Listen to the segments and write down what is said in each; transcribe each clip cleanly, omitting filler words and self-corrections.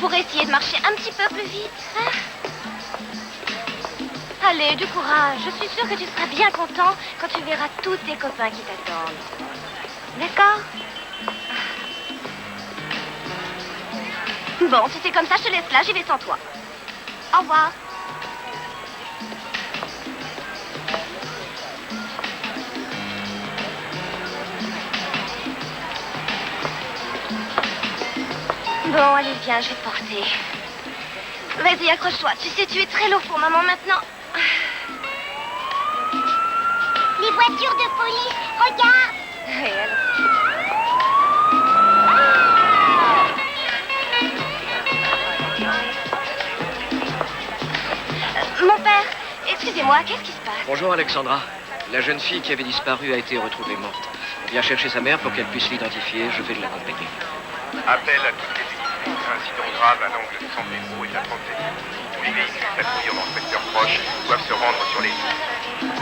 pourrait essayer de marcher un petit peu plus vite, hein? Allez, du courage. Je suis sûre que tu seras bien content quand tu verras tous tes copains qui t'attendent. D'accord? Bon, si c'est comme ça, je te laisse là, j'y vais sans toi. Au revoir. Bon, allez, viens, je vais te porter. Vas-y, accroche-toi. Tu sais, tu es très lourd pour maman maintenant. Les voitures de police, regarde! Et alors? Mon père, excusez-moi, qu'est-ce qui se passe? Bonjour Alexandra. La jeune fille qui avait disparu a été retrouvée morte. On vient chercher sa mère pour qu'elle puisse l'identifier. Je vais l'accompagner. Appel à toutes les unités. Incident grave à l'angle de San Pedro et de la 37. Tous les véhicules patrouillant dans le secteur proche doivent se rendre sur les listes.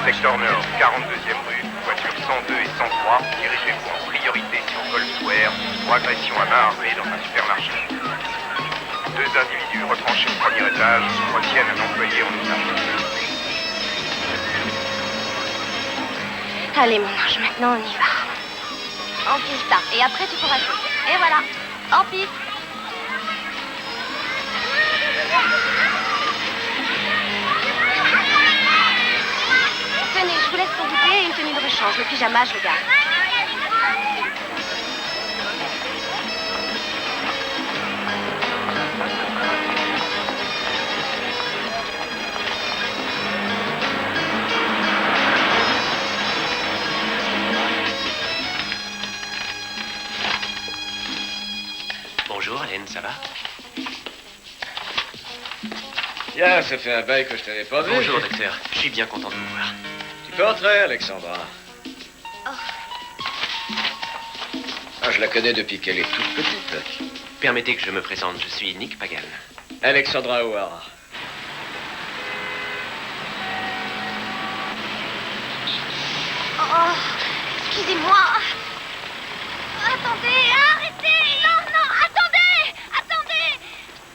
Secteur Nord, 42e rue, voitures 102 et 103, dirigez-vous en priorité sur Gold Square pour agression à main armée dans un supermarché. 2 individus retranchés au premier étage retiennent un employé en otage. Allez, mon ange, maintenant on y va. Enfile ça, et après tu pourras sauter. Et voilà, en piste. Tenez, je vous laisse ton goûter et une tenue de rechange. Le pyjama, je le garde. Bonjour, Hélène, ça va? Bien, ça fait un bail que je t'avais pas vu. Bonjour, docteur. Je suis bien content de vous voir. Tu peux entrer, Alexandra. Ah, je la connais depuis qu'elle est toute petite. Permettez que je me présente. Je suis Nick Pagan. Alexandra O'Hara. Oh, excusez-moi. Attendez, arrêtez. Non, non, attendez. Attendez.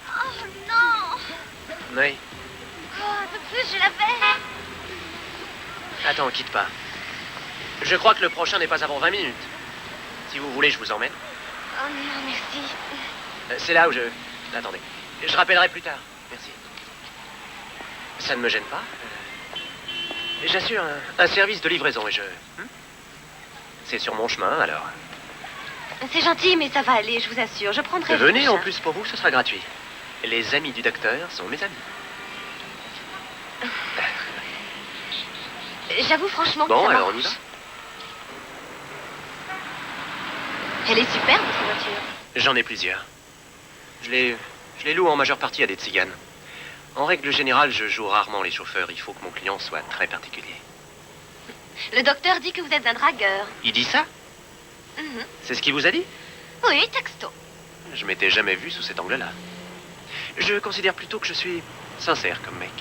Oh, non. Oui. Oh, un peu plus, je l'avais. Attends, quitte pas. Je crois que le prochain n'est pas avant 20 minutes. Si vous voulez, je vous emmène. Oh, non, merci. C'est là où je... Attendez. Je rappellerai plus tard. Merci. Ça ne me gêne pas. J'assure un service de livraison et je... C'est sur mon chemin, alors. C'est gentil, mais ça va aller, je vous assure. Je prendrai le Venez, en prochain. plus, pour vous, ce sera gratuit. Les amis du docteur sont mes amis. J'avoue franchement que Bon, ça alors on y va. m'arrange. Elle est super, votre voiture. J'en ai plusieurs. Je les loue en majeure partie à des tziganes. En règle générale, je joue rarement les chauffeurs. Il faut que mon client soit très particulier. Le docteur dit que vous êtes un dragueur. Il dit ça? Mhm. C'est ce qu'il vous a dit? Oui, texto. Je m'étais jamais vu sous cet angle-là. Je considère plutôt que je suis sincère comme mec.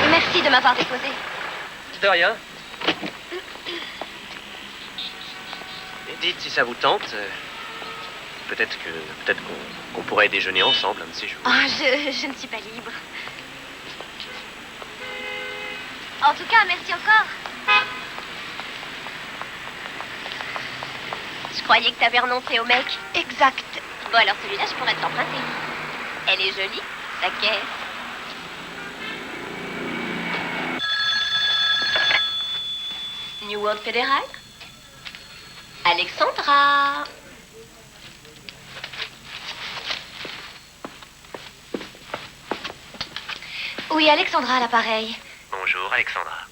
Merci de m'avoir déposé. De rien. Et dites si ça vous tente. Peut-être qu'on pourrait déjeuner ensemble un de ces jours. Oh, je ne suis pas libre. En tout cas, merci encore. Je croyais que t'avais renoncé au mec. Exact. Bon, alors celui-là, je pourrais te l'emprunter. Elle est jolie, ta caisse. New World Fédéral? Alexandra. Oui, Alexandra à l'appareil. Bonjour, Alexandra.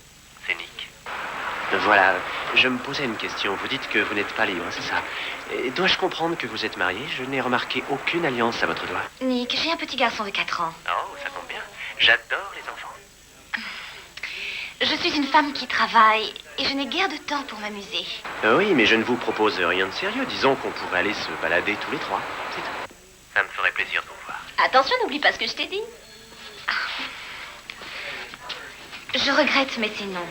C'est Nick. Voilà, je me posais une question. Vous dites que vous n'êtes pas libre, c'est ça? Et dois-je comprendre que vous êtes marié? Je n'ai remarqué aucune alliance à votre doigt. Nick, j'ai un petit garçon de 4 ans. Oh, ça tombe bien. J'adore les enfants. Je suis une femme qui travaille et je n'ai guère de temps pour m'amuser. Oui, mais je ne vous propose rien de sérieux. Disons qu'on pourrait aller se balader tous les trois. C'est tout. Ça me ferait plaisir de vous voir. Attention, n'oublie pas ce que je t'ai dit. Je regrette, mais c'est non.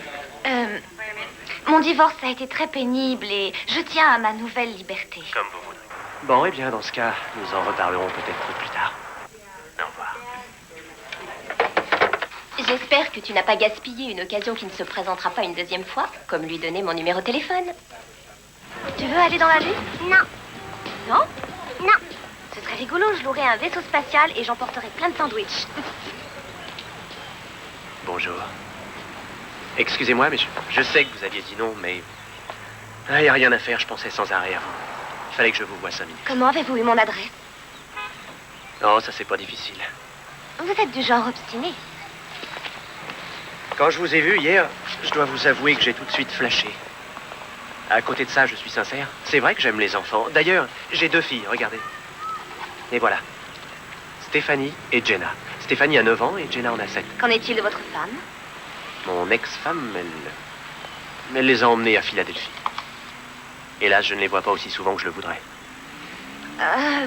Mon divorce a été très pénible et je tiens à ma nouvelle liberté. Comme vous voudrez. Bon, eh bien, dans ce cas, nous en reparlerons peut-être plus tard. Au revoir. J'espère que tu n'as pas gaspillé une occasion qui ne se présentera pas une deuxième fois, comme lui donner mon numéro de téléphone. Tu veux aller dans la Lune? Non, Non? non. Ce serait rigolo, je louerais un vaisseau spatial et j'emporterais plein de sandwichs. Bonjour. Excusez-moi, mais je sais que vous aviez dit non, mais... Il n'y a rien à faire, je pensais sans arrêt à vous. Il fallait que je vous voie 5 minutes. Comment avez-vous eu mon adresse? Non, ça c'est pas difficile. Vous êtes du genre obstiné. Quand je vous ai vu hier, je dois vous avouer que j'ai tout de suite flashé. À côté de ça, je suis sincère. C'est vrai que j'aime les enfants. D'ailleurs, j'ai 2 filles, regardez. Et voilà. Stéphanie et Jenna. Stéphanie a 9 ans et Jenna en a 7. Qu'en est-il de votre femme? Mon ex-femme, elle les a emmenés à Philadelphie. Hélas, je ne les vois pas aussi souvent que je le voudrais.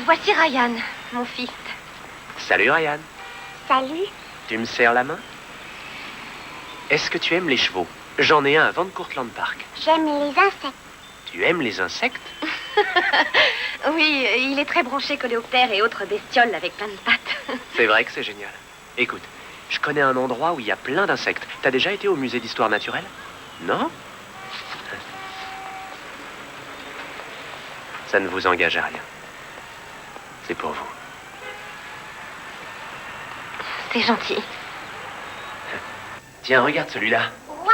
Voici Ryan, mon fils. Salut Ryan. Salut. Tu me serres la main? Est-ce que tu aimes les chevaux? J'en ai un à Van Courtland Park. J'aime les insectes. Tu aimes les insectes? Oui, il est très branché coléoptères et autres bestioles avec plein de pattes. C'est vrai que c'est génial. Écoute, je connais un endroit où il y a plein d'insectes. T'as déjà été au musée d'histoire naturelle? Non? Ça ne vous engage à rien. C'est pour vous. C'est gentil. Tiens, regarde celui-là. Waouh.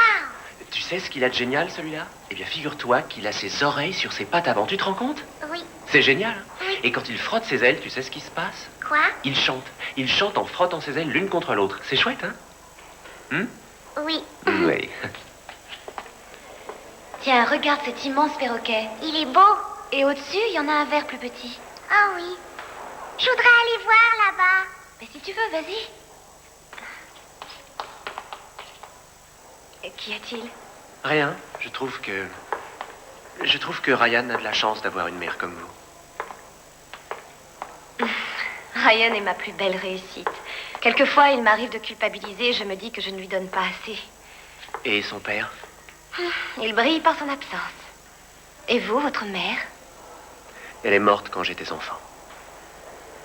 Tu sais ce qu'il a de génial, celui-là? Eh bien, figure-toi qu'il a ses oreilles sur ses pattes avant. Tu te rends compte? Oui. C'est génial. Hein? Oui. Et quand il frotte ses ailes, tu sais ce qui se passe? Quoi? Il chante. Il chante en frottant ses ailes l'une contre l'autre. C'est chouette, hein? Oui. Oui. Tiens, regarde cet immense perroquet. Il est beau. Et au-dessus, il y en a un vert plus petit. Ah oui. Je voudrais aller voir là-bas. Mais si tu veux, vas-y. Qu'y a-t-il? Rien. Je trouve que Ryan a de la chance d'avoir une mère comme vous. Ryan est ma plus belle réussite. Quelquefois, il m'arrive de culpabiliser. Je me dis que je ne lui donne pas assez. Et son père? Il brille par son absence. Et vous, votre mère? Elle est morte quand j'étais enfant.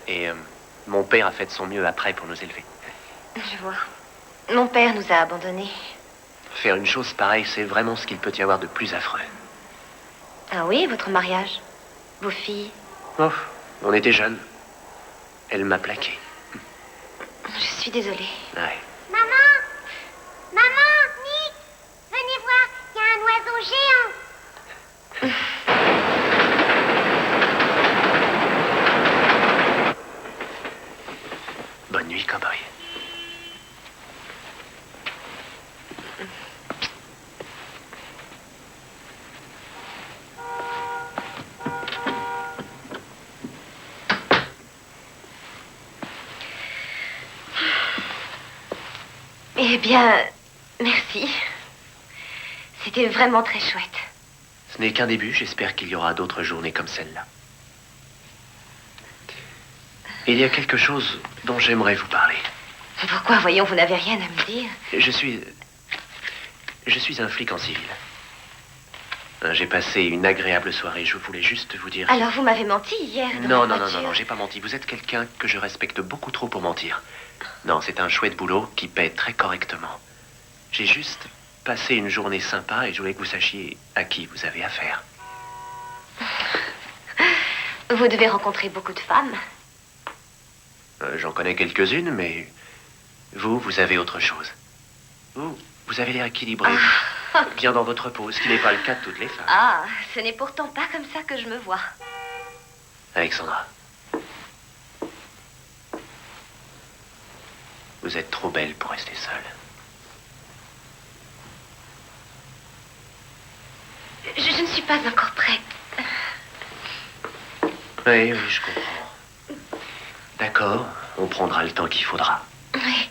Et mon père a fait de son mieux après pour nous élever. Je vois. Mon père nous a abandonnés. Faire une chose pareille, c'est vraiment ce qu'il peut y avoir de plus affreux. Ah oui, votre mariage? Vos filles? Oh, on était jeunes. Elle m'a plaqué. Je suis désolée. Ouais. Maman. Maman, Nick. Venez voir. Il y a un oiseau géant. Bonne nuit, cowboy. Eh bien, merci. C'était vraiment très chouette. Ce n'est qu'un début, j'espère qu'il y aura d'autres journées comme celle-là. Il y a quelque chose dont j'aimerais vous parler. Pourquoi, voyons, vous n'avez rien à me dire? Je suis un flic en civil. J'ai passé une agréable soirée, je voulais juste vous dire... Alors, vous m'avez menti hier dans Non, la non, voiture. non, j'ai pas menti. Vous êtes quelqu'un que je respecte beaucoup trop pour mentir. Non, c'est un chouette boulot qui paie très correctement. J'ai juste passé une journée sympa et je voulais que vous sachiez à qui vous avez affaire. Vous devez rencontrer beaucoup de femmes. J'en connais quelques-unes, mais vous avez autre chose. Vous avez l'air équilibré, bien dans votre peau, ce qui n'est pas le cas de toutes les femmes. Ah, ce n'est pourtant pas comme ça que je me vois. Alexandra, vous êtes trop belle pour rester seule. Je ne suis pas encore prête. Oui, je comprends. D'accord, on prendra le temps qu'il faudra. Oui.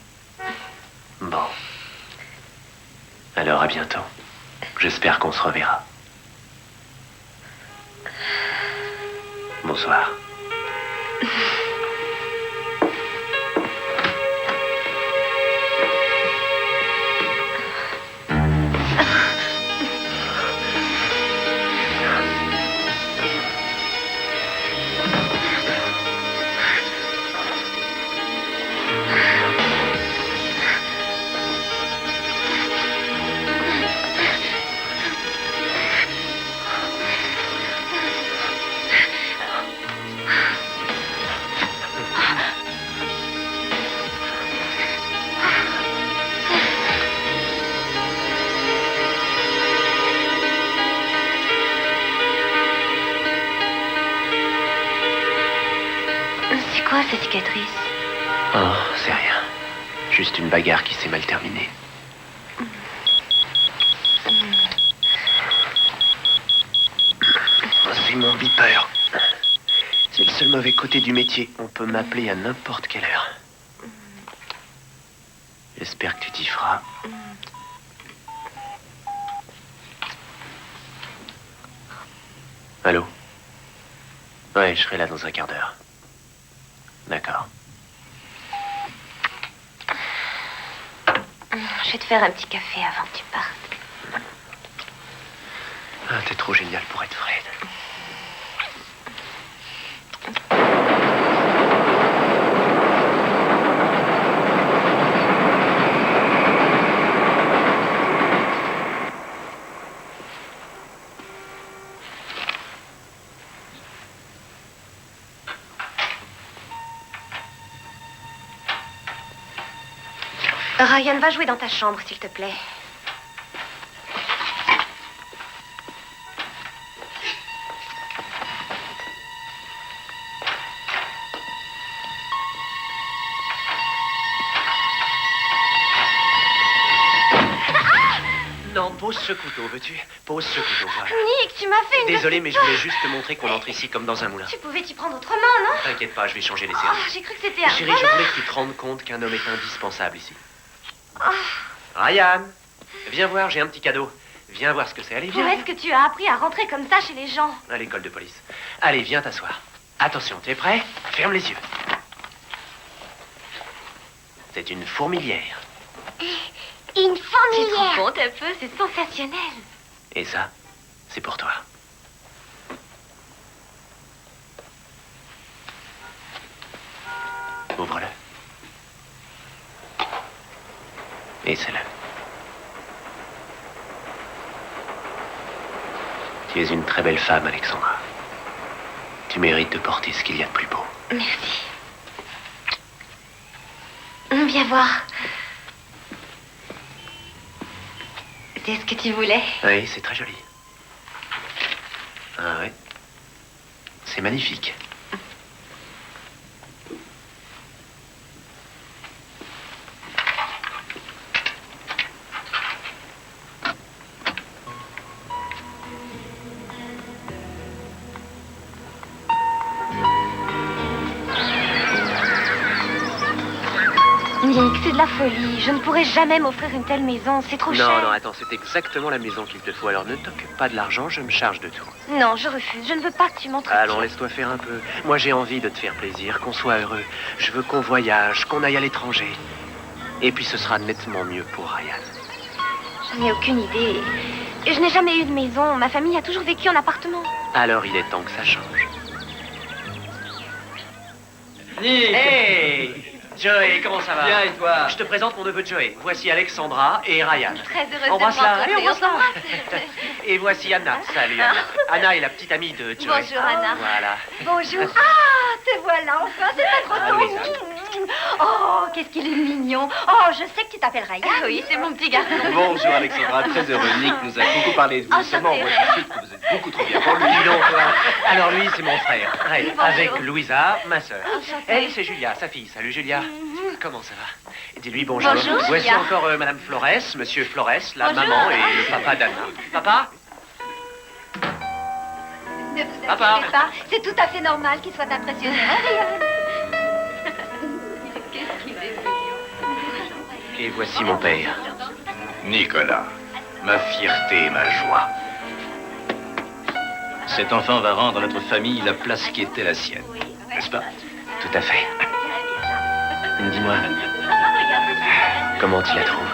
Bon. Alors, à bientôt. J'espère qu'on se reverra. Bonsoir. quoi ces cicatrices? Oh, c'est rien. Juste une bagarre qui s'est mal terminée. C'est mon beeper. C'est le seul mauvais côté du métier. On peut m'appeler à n'importe quelle heure. J'espère que tu t'y feras. Allô? Ouais, je serai là dans un quart d'heure. D'accord. Je vais te faire un petit café avant que tu partes. Ah, t'es trop génial pour être Fred. Ryan, va jouer dans ta chambre, s'il te plaît. Non, pose ce couteau, veux-tu? Pose ce couteau, voilà. Nick, tu m'as fait une... Désolé, mais je voulais juste te montrer qu'on entre ici comme dans un moulin. Tu pouvais t'y prendre autrement, non? T'inquiète pas, je vais changer les Oh, séries. j'ai cru que c'était un... Chérie, je voulais que tu te rendes compte qu'un homme est indispensable ici. Ryan, viens voir, j'ai un petit cadeau. Viens voir ce que c'est. Allez, Où viens. est-ce que tu as appris à rentrer comme ça chez les gens? À l'école de police. Allez, viens t'asseoir. Attention, t'es prêt? Ferme les yeux. C'est une fourmilière. Une Tu te fourmilière. rends compte un peu? C'est sensationnel. Et ça, c'est pour toi. Ouvre-le. Et c'est-le. Tu es une très belle femme, Alexandra. Tu mérites de porter ce qu'il y a de plus beau. Merci. Viens voir. C'est ce que tu voulais. Oui, c'est très joli. Ah oui. C'est magnifique. Nick, c'est de la folie. Je ne pourrais jamais m'offrir une telle maison. C'est trop cher. Non, attends, c'est exactement la maison qu'il te faut. Alors ne t'occupe pas de l'argent, je me charge de tout. Non, je refuse. Je ne veux pas que tu m'entretiennes. Allons, laisse-toi faire un peu. Moi, j'ai envie de te faire plaisir, qu'on soit heureux. Je veux qu'on voyage, qu'on aille à l'étranger. Et puis ce sera nettement mieux pour Ryan. Je n'ai aucune idée. Je n'ai jamais eu de maison. Ma famille a toujours vécu en appartement. Alors il est temps que ça change. Nick! Hey Joey, comment ça va? Bien, et toi? Je te présente mon neveu Joey. Voici Alexandra et Ryan. Très heureuse de Embrasse-la. te Allez, rencontrer. On embrasse-la. Et voici Anna. Salut Anna. Anna est la petite amie de Joey. Bonjour, Anna. Voilà. Bonjour. Ah, te voilà enfin. C'est pas trop Ah, tôt. Louisa. Oh, qu'est-ce qu'il est mignon. Oh, je sais que tu t'appelles Ryan. Ah oui, c'est mon petit garçon. Bonjour Alexandra, très heureux. Nick nous a beaucoup parlé de vous. Enchanté. Seulement, moi je suis sûr que vous êtes beaucoup trop bien pour lui. Dis donc, toi. Alors lui, c'est mon frère. Ouais, Bonjour. avec Louisa, ma sœur. Enchantée. Elle, c'est Julia, sa fille. Salut Julia. Comment ça va? Dis-lui bonjour. Bonjour, Voici Julia. encore Madame Flores, Monsieur Flores, la Bonjour. maman et le papa d'Anna. Papa? Ne vous Papa. inquiétez pas. C'est tout à fait normal qu'il soit impressionné. Hein, Ryan? Qu'est-ce qu'il est mignon. Et voici mon père. Nicolas, ma fierté et ma joie. Cet enfant va rendre à notre famille la place qui était la sienne, n'est-ce pas? Tout à fait. Dis-moi, comment tu la trouves?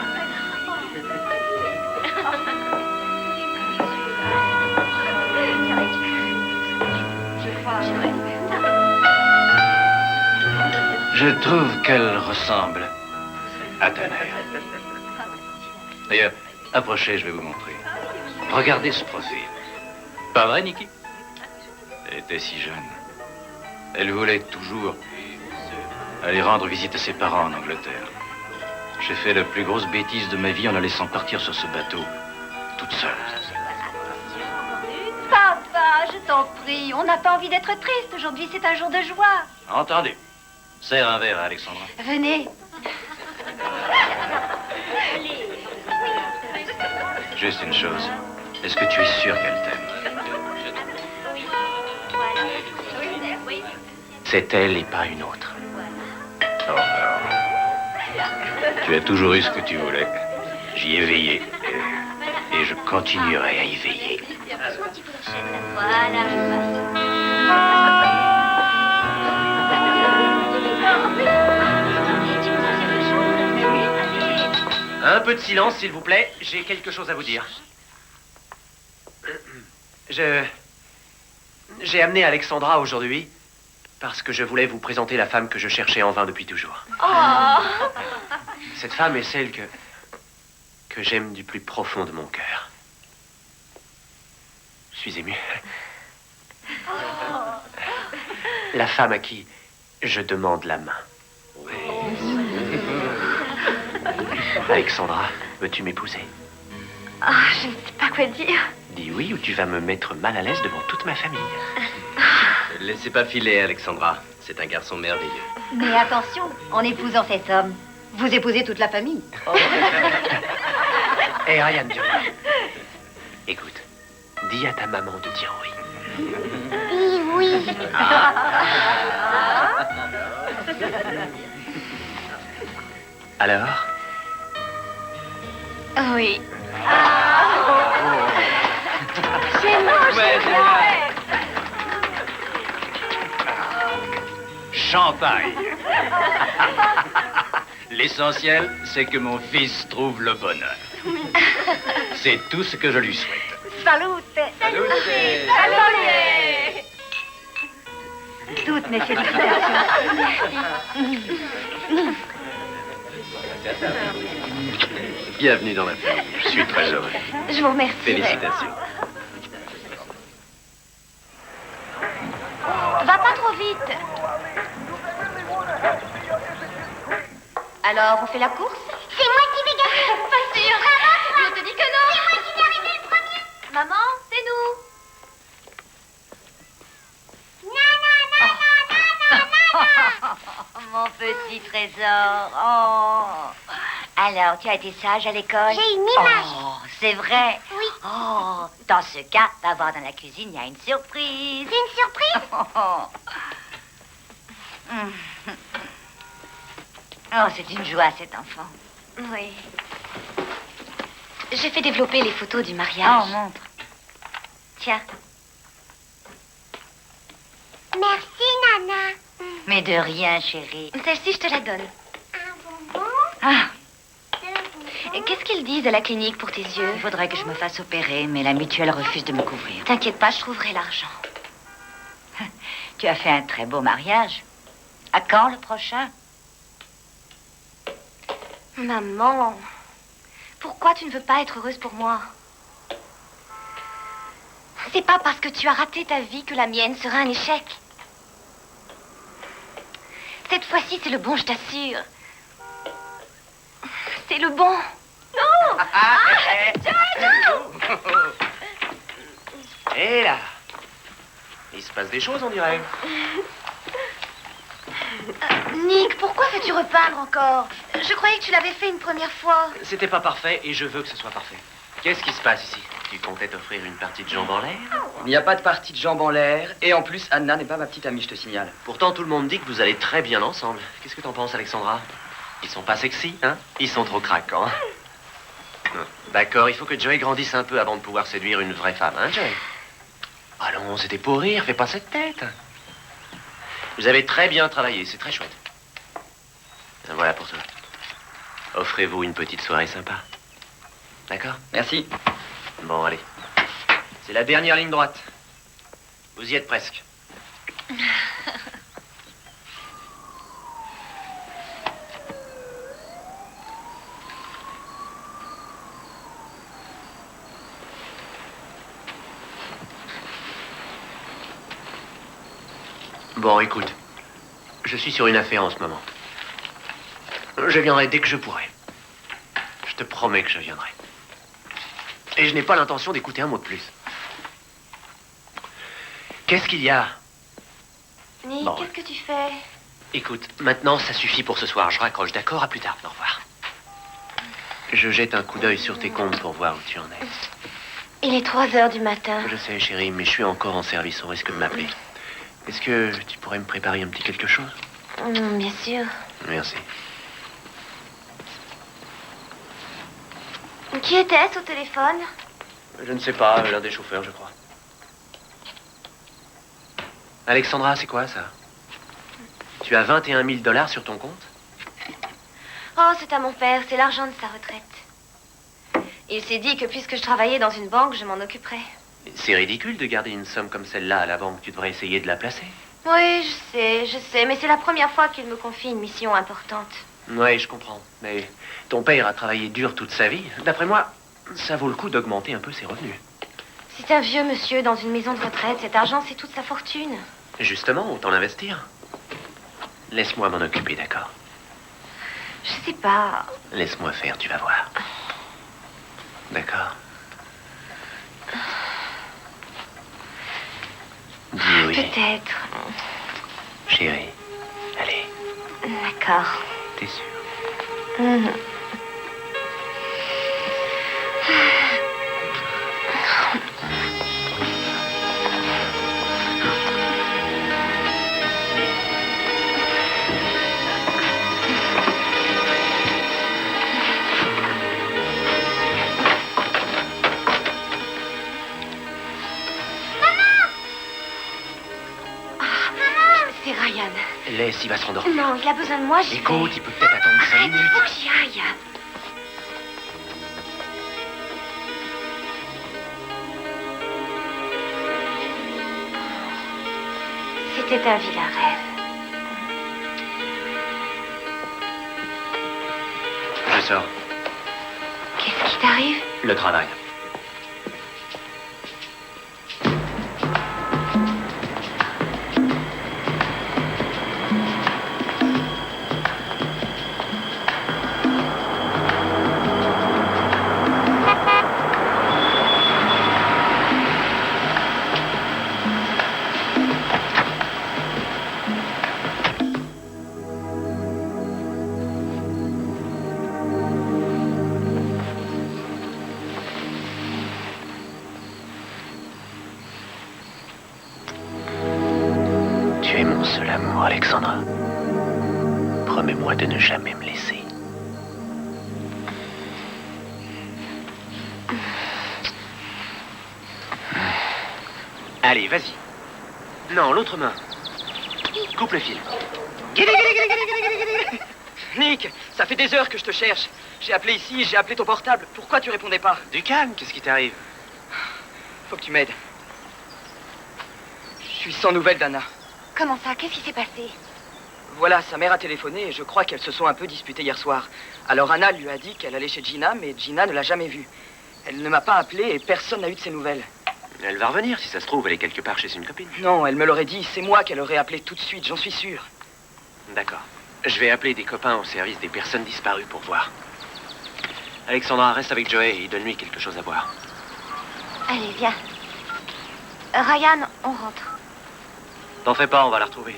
Je trouve qu'elle ressemble à ta mère. D'ailleurs, approchez, je vais vous montrer. Regardez ce profil. Pas vrai, Nicky? Elle était si jeune. Elle voulait toujours aller rendre visite à ses parents en Angleterre. J'ai fait la plus grosse bêtise de ma vie en la laissant partir sur ce bateau, toute seule. Papa, je t'en prie. On n'a pas envie d'être triste. Aujourd'hui, c'est un jour de joie. Entendez, Serre un verre à Alexandra. Venez. Juste une chose. Est-ce que tu es sûr qu'elle t'aime? C'est elle et pas une autre. Oh non. Tu as toujours eu ce que tu voulais. J'y ai veillé. Et je continuerai à y veiller. Un peu de silence, s'il vous plaît. J'ai quelque chose à vous dire. J'ai amené Alexandra aujourd'hui parce que je voulais vous présenter la femme que je cherchais en vain depuis toujours. Oh. Cette femme est celle que j'aime du plus profond de mon cœur. Je suis ému. La femme à qui je demande la main. Alexandra, veux-tu m'épouser? Ah, je ne sais pas quoi dire. Dis oui ou tu vas me mettre mal à l'aise devant toute ma famille. Ne laissez pas filer, Alexandra. C'est un garçon merveilleux. Mais attention, en épousant cet homme, vous épousez toute la famille. Hé, Ryan, viens. Écoute, dis à ta maman de dire oui. Oui, oui. Alors? Oui. Champagne. L'essentiel, c'est que mon fils trouve le bonheur. C'est tout ce que je lui souhaite. Salute. Toutes mes félicitations. Bienvenue dans la famille. Je suis très heureux. Je vous remercie. Félicitations. Va pas trop vite. Alors, on fait la course? C'est moi qui vais gagner. Pas sûr. Je te dis que non. C'est moi qui vais arriver le premier. Maman, c'est nous. Mon petit trésor. Oh. Alors, tu as été sage à l'école? J'ai une image. Oh, c'est vrai? Oui. Oh, dans ce cas, va voir dans la cuisine, il y a une surprise. Une surprise? Oh, c'est une joie, cet enfant. Oui. J'ai fait développer les photos du Oh, mariage. montre. Tiens, Merci, Nana. mais de rien, chérie. Celle-ci, je te la donne. Un bonbon, Ah, deux bonbons. Et qu'est-ce qu'ils disent à la clinique pour tes yeux? il faudrait que je me fasse opérer, mais la mutuelle refuse de me couvrir. T'inquiète pas, je trouverai l'argent. Tu as fait un très beau mariage. À quand le prochain? Maman, pourquoi tu ne veux pas être heureuse pour moi? C'est pas parce que tu as raté ta vie que la mienne sera un échec. Cette fois-ci, c'est le bon, je t'assure. C'est le bon. Non! Hé là! Il se passe des choses, on dirait. Nick, pourquoi veux-tu repeindre encore? Je croyais que tu l'avais fait une première fois. C'était pas parfait et je veux que ce soit parfait. Qu'est-ce qui se passe ici? Tu comptais t'offrir une partie de jambes en l'air? Il n'y a pas de partie de jambes en l'air. Et en plus, Anna n'est pas ma petite amie, je te signale. Pourtant, tout le monde dit que vous allez très bien ensemble. Qu'est-ce que t'en penses, Alexandra? Ils sont pas sexy, hein? Ils sont trop craquants. D'accord, il faut que Joey grandisse un peu avant de pouvoir séduire une vraie femme, hein, Joey? Allons, c'était pour rire, fais pas cette tête. Vous avez très bien travaillé, c'est très chouette. Voilà pour toi. Offrez-vous une petite soirée sympa. D'accord? Merci. Bon, allez. C'est la dernière ligne droite. Vous y êtes presque. Bon, écoute. Je suis sur une affaire en ce moment. Je viendrai dès que je pourrai. Je te promets que je viendrai. Et je n'ai pas l'intention d'écouter un mot de plus. Qu'est-ce qu'il y a? Nick, Bon. qu'est-ce que tu fais? Écoute, maintenant, ça suffit pour ce soir. Je raccroche, d'accord? À plus tard. Au revoir. Je jette un coup d'œil sur tes comptes pour voir où tu en es. Il est 3 heures du matin. Je sais, chérie, mais je suis encore en service. On risque de m'appeler. Est-ce que tu pourrais me préparer un petit quelque chose? Bien sûr. Merci. Qui était-ce au téléphone? Je ne sais pas, l'un des chauffeurs, je crois. Alexandra, c'est quoi ça? Tu as 21 000 $ sur ton compte? Oh, c'est à mon père, c'est l'argent de sa retraite. Il s'est dit que puisque je travaillais dans une banque, je m'en occuperais. C'est ridicule de garder une somme comme celle-là à la banque. Tu devrais essayer de la placer. Oui, je sais, mais c'est la première fois qu'il me confie une mission importante. Oui, je comprends. Mais ton père a travaillé dur toute sa vie. D'après moi, ça vaut le coup d'augmenter un peu ses revenus. C'est un vieux monsieur dans une maison de retraite. Cet argent, c'est toute sa fortune. Justement, autant l'investir. Laisse-moi m'en occuper, d'accord? Je sais pas. Laisse-moi faire, tu vas voir. D'accord? Dis oui. Peut-être. Chérie, allez. D'accord. T'es sûre? Mhm. C'est Ryan. Laisse, il va se rendormir. Non, il a besoin de moi, j'y vais. Écoute, il peut peut-être attendre 5 Arrête, il minutes. faut que j'y aille. C'était un vilain rêve. Je sors. Qu'est-ce qui t'arrive? Le travail. Tu es mon seul amour, Alexandra. Promets-moi de ne jamais me laisser. Allez, vas-y. Non, l'autre main. Coupe le fil. Nick, ça fait des heures que je te cherche. J'ai appelé ici, j'ai appelé ton portable. Pourquoi tu répondais pas? Du calme, qu'est-ce qui t'arrive? Faut que tu m'aides. Je suis sans nouvelles d'Anna. Comment ça? Qu'est-ce qui s'est passé? Voilà, sa mère a téléphoné et je crois qu'elles se sont un peu disputées hier soir. Alors Anna lui a dit qu'elle allait chez Gina, mais Gina ne l'a jamais vue. Elle ne m'a pas appelé et personne n'a eu de ses nouvelles. Elle va revenir, si ça se trouve, elle est quelque part chez une copine. Non, elle me l'aurait dit, c'est moi qu'elle aurait appelé tout de suite, j'en suis sûr. D'accord. Je vais appeler des copains au service des personnes disparues pour voir. Alexandra, reste avec Joey et donne-lui quelque chose à boire. Allez, viens. Ryan, on rentre. T'en fais pas, on va la retrouver.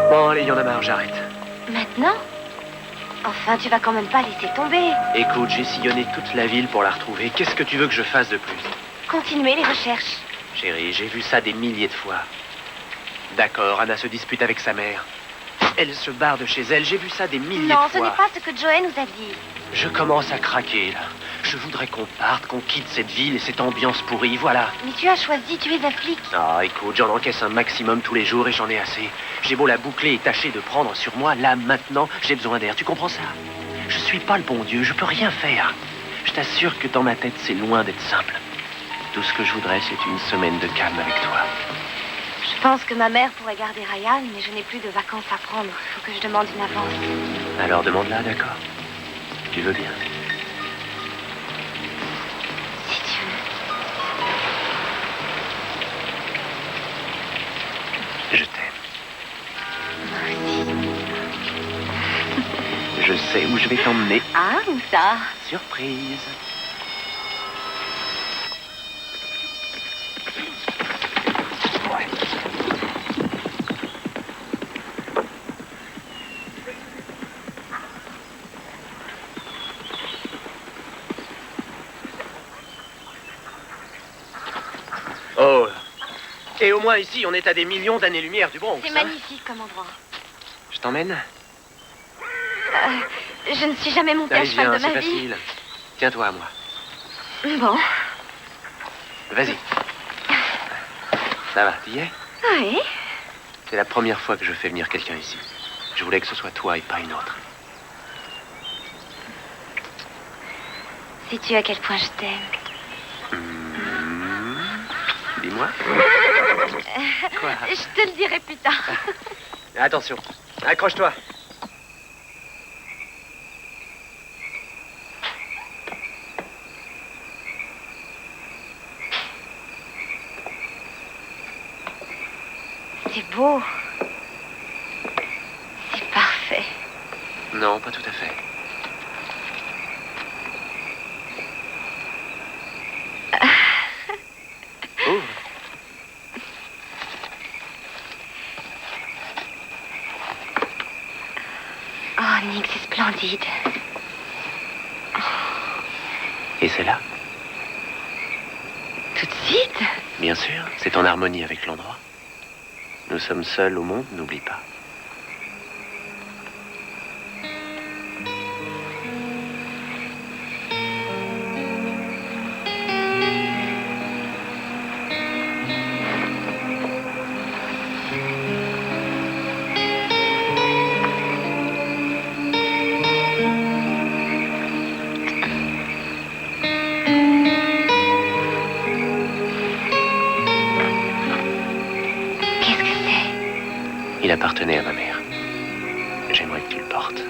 Bon, allez, y en a marre, j'arrête. Maintenant? Enfin, tu vas quand même pas laisser tomber. Écoute, j'ai sillonné toute la ville pour la retrouver. Qu'est-ce que tu veux que je fasse de plus? Continuez les recherches. Chérie, j'ai vu ça des milliers de fois. D'accord, Anna se dispute avec sa mère. Elle se barre de chez elle, j'ai vu ça des milliers Non, de ce fois. n'est pas ce que Joey nous a dit. Je commence à craquer, là. Je voudrais qu'on parte, qu'on quitte cette ville et cette ambiance pourrie, voilà. Mais tu as choisi, tu es un flic. Ah, écoute, j'en encaisse un maximum tous les jours et j'en ai assez. J'ai beau la boucler et tâcher de prendre sur moi, là, maintenant, j'ai besoin d'air. Tu comprends ça? Je suis pas le bon Dieu, je peux rien faire. Je t'assure que dans ma tête, c'est loin d'être simple. Tout ce que je voudrais, c'est une semaine de calme avec toi. Je pense que ma mère pourrait garder Ryan, mais je n'ai plus de vacances à prendre. Il faut que je demande une avance. Alors demande-la, d'accord? Tu veux bien? Je sais où je vais t'emmener. Ah, où ça? Surprise. Oh. Et au moins ici, on est à des millions d'années-lumière du Bronx. C'est hein. magnifique comme endroit. Je t'emmène? Je ne suis jamais montée à Allez, cheval viens, de c'est ma vie. facile. Tiens-toi à moi. Bon, Vas-y. Ça va, t'y es? oui. C'est la première fois que je fais venir quelqu'un ici. Je voulais que ce soit toi et pas une autre. Sais-tu à quel point je t'aime? Dis-moi. Quoi? Je te le dirai plus tard. Attention, accroche-toi. C'est beau. C'est parfait. Non, pas tout à fait. Ouvre. Oh, Nick, c'est splendide. Et c'est là? Tout de suite? Bien sûr, c'est en harmonie avec l'endroit. Nous sommes seuls au monde, n'oublie pas. Qu'est-ce que c'est? Il appartenait à ma mère. J'aimerais que tu le portes.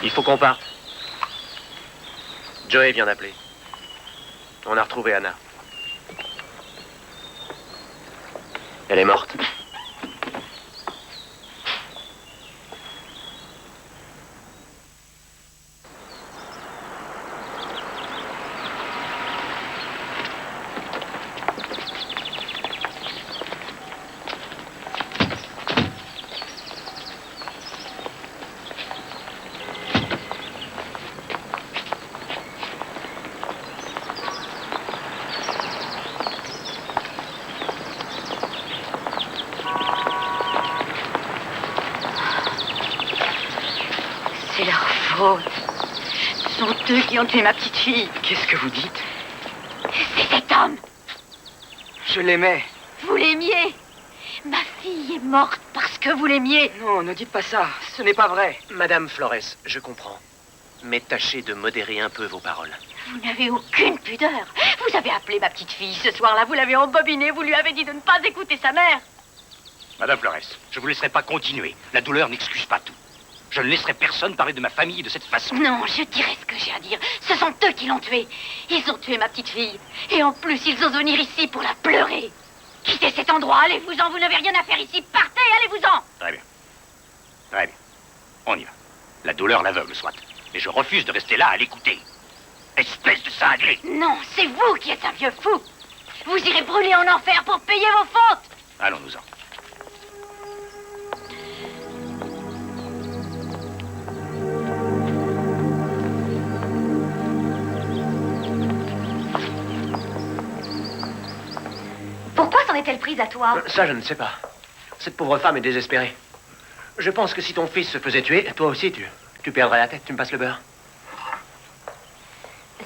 Il faut qu'on parte. Joey vient d'appeler. On a retrouvé Anna. Elle est morte. C'est leur faute. Ce sont eux qui ont tué ma petite fille. Qu'est-ce que vous dites? C'est cet homme. Je l'aimais. Vous l'aimiez. Ma fille est morte parce que vous l'aimiez. Non, ne dites pas ça. Ce n'est pas vrai. Madame Flores, je comprends. Mais tâchez de modérer un peu vos paroles. Vous n'avez aucune pudeur. Vous avez appelé ma petite fille ce soir-là, vous l'avez embobinée, vous lui avez dit de ne pas écouter sa mère. Madame Flores, je vous laisserai pas continuer. La douleur n'excuse pas tout. Je ne laisserai personne parler de ma famille de cette façon. Non, je dirai ce que j'ai à dire. Ce sont eux qui l'ont tuée. Ils ont tué ma petite fille. Et en plus, ils osent venir ici pour la pleurer. Quittez cet endroit, allez-vous-en, vous n'avez rien à faire ici. Partez, allez-vous-en. Très bien. Très bien. On y va. La douleur l'aveugle, soit. Mais je refuse de rester là à l'écouter. Espèce de cinglé. Non, c'est vous qui êtes un vieux fou. Vous irez brûler en enfer pour payer vos fautes. Allons-nous-en. Pourquoi s'en est-elle prise à toi? Ça, je ne sais pas. Cette pauvre femme est désespérée. Je pense que si ton fils se faisait tuer, toi aussi, tu perdrais la tête. Tu me passes le beurre?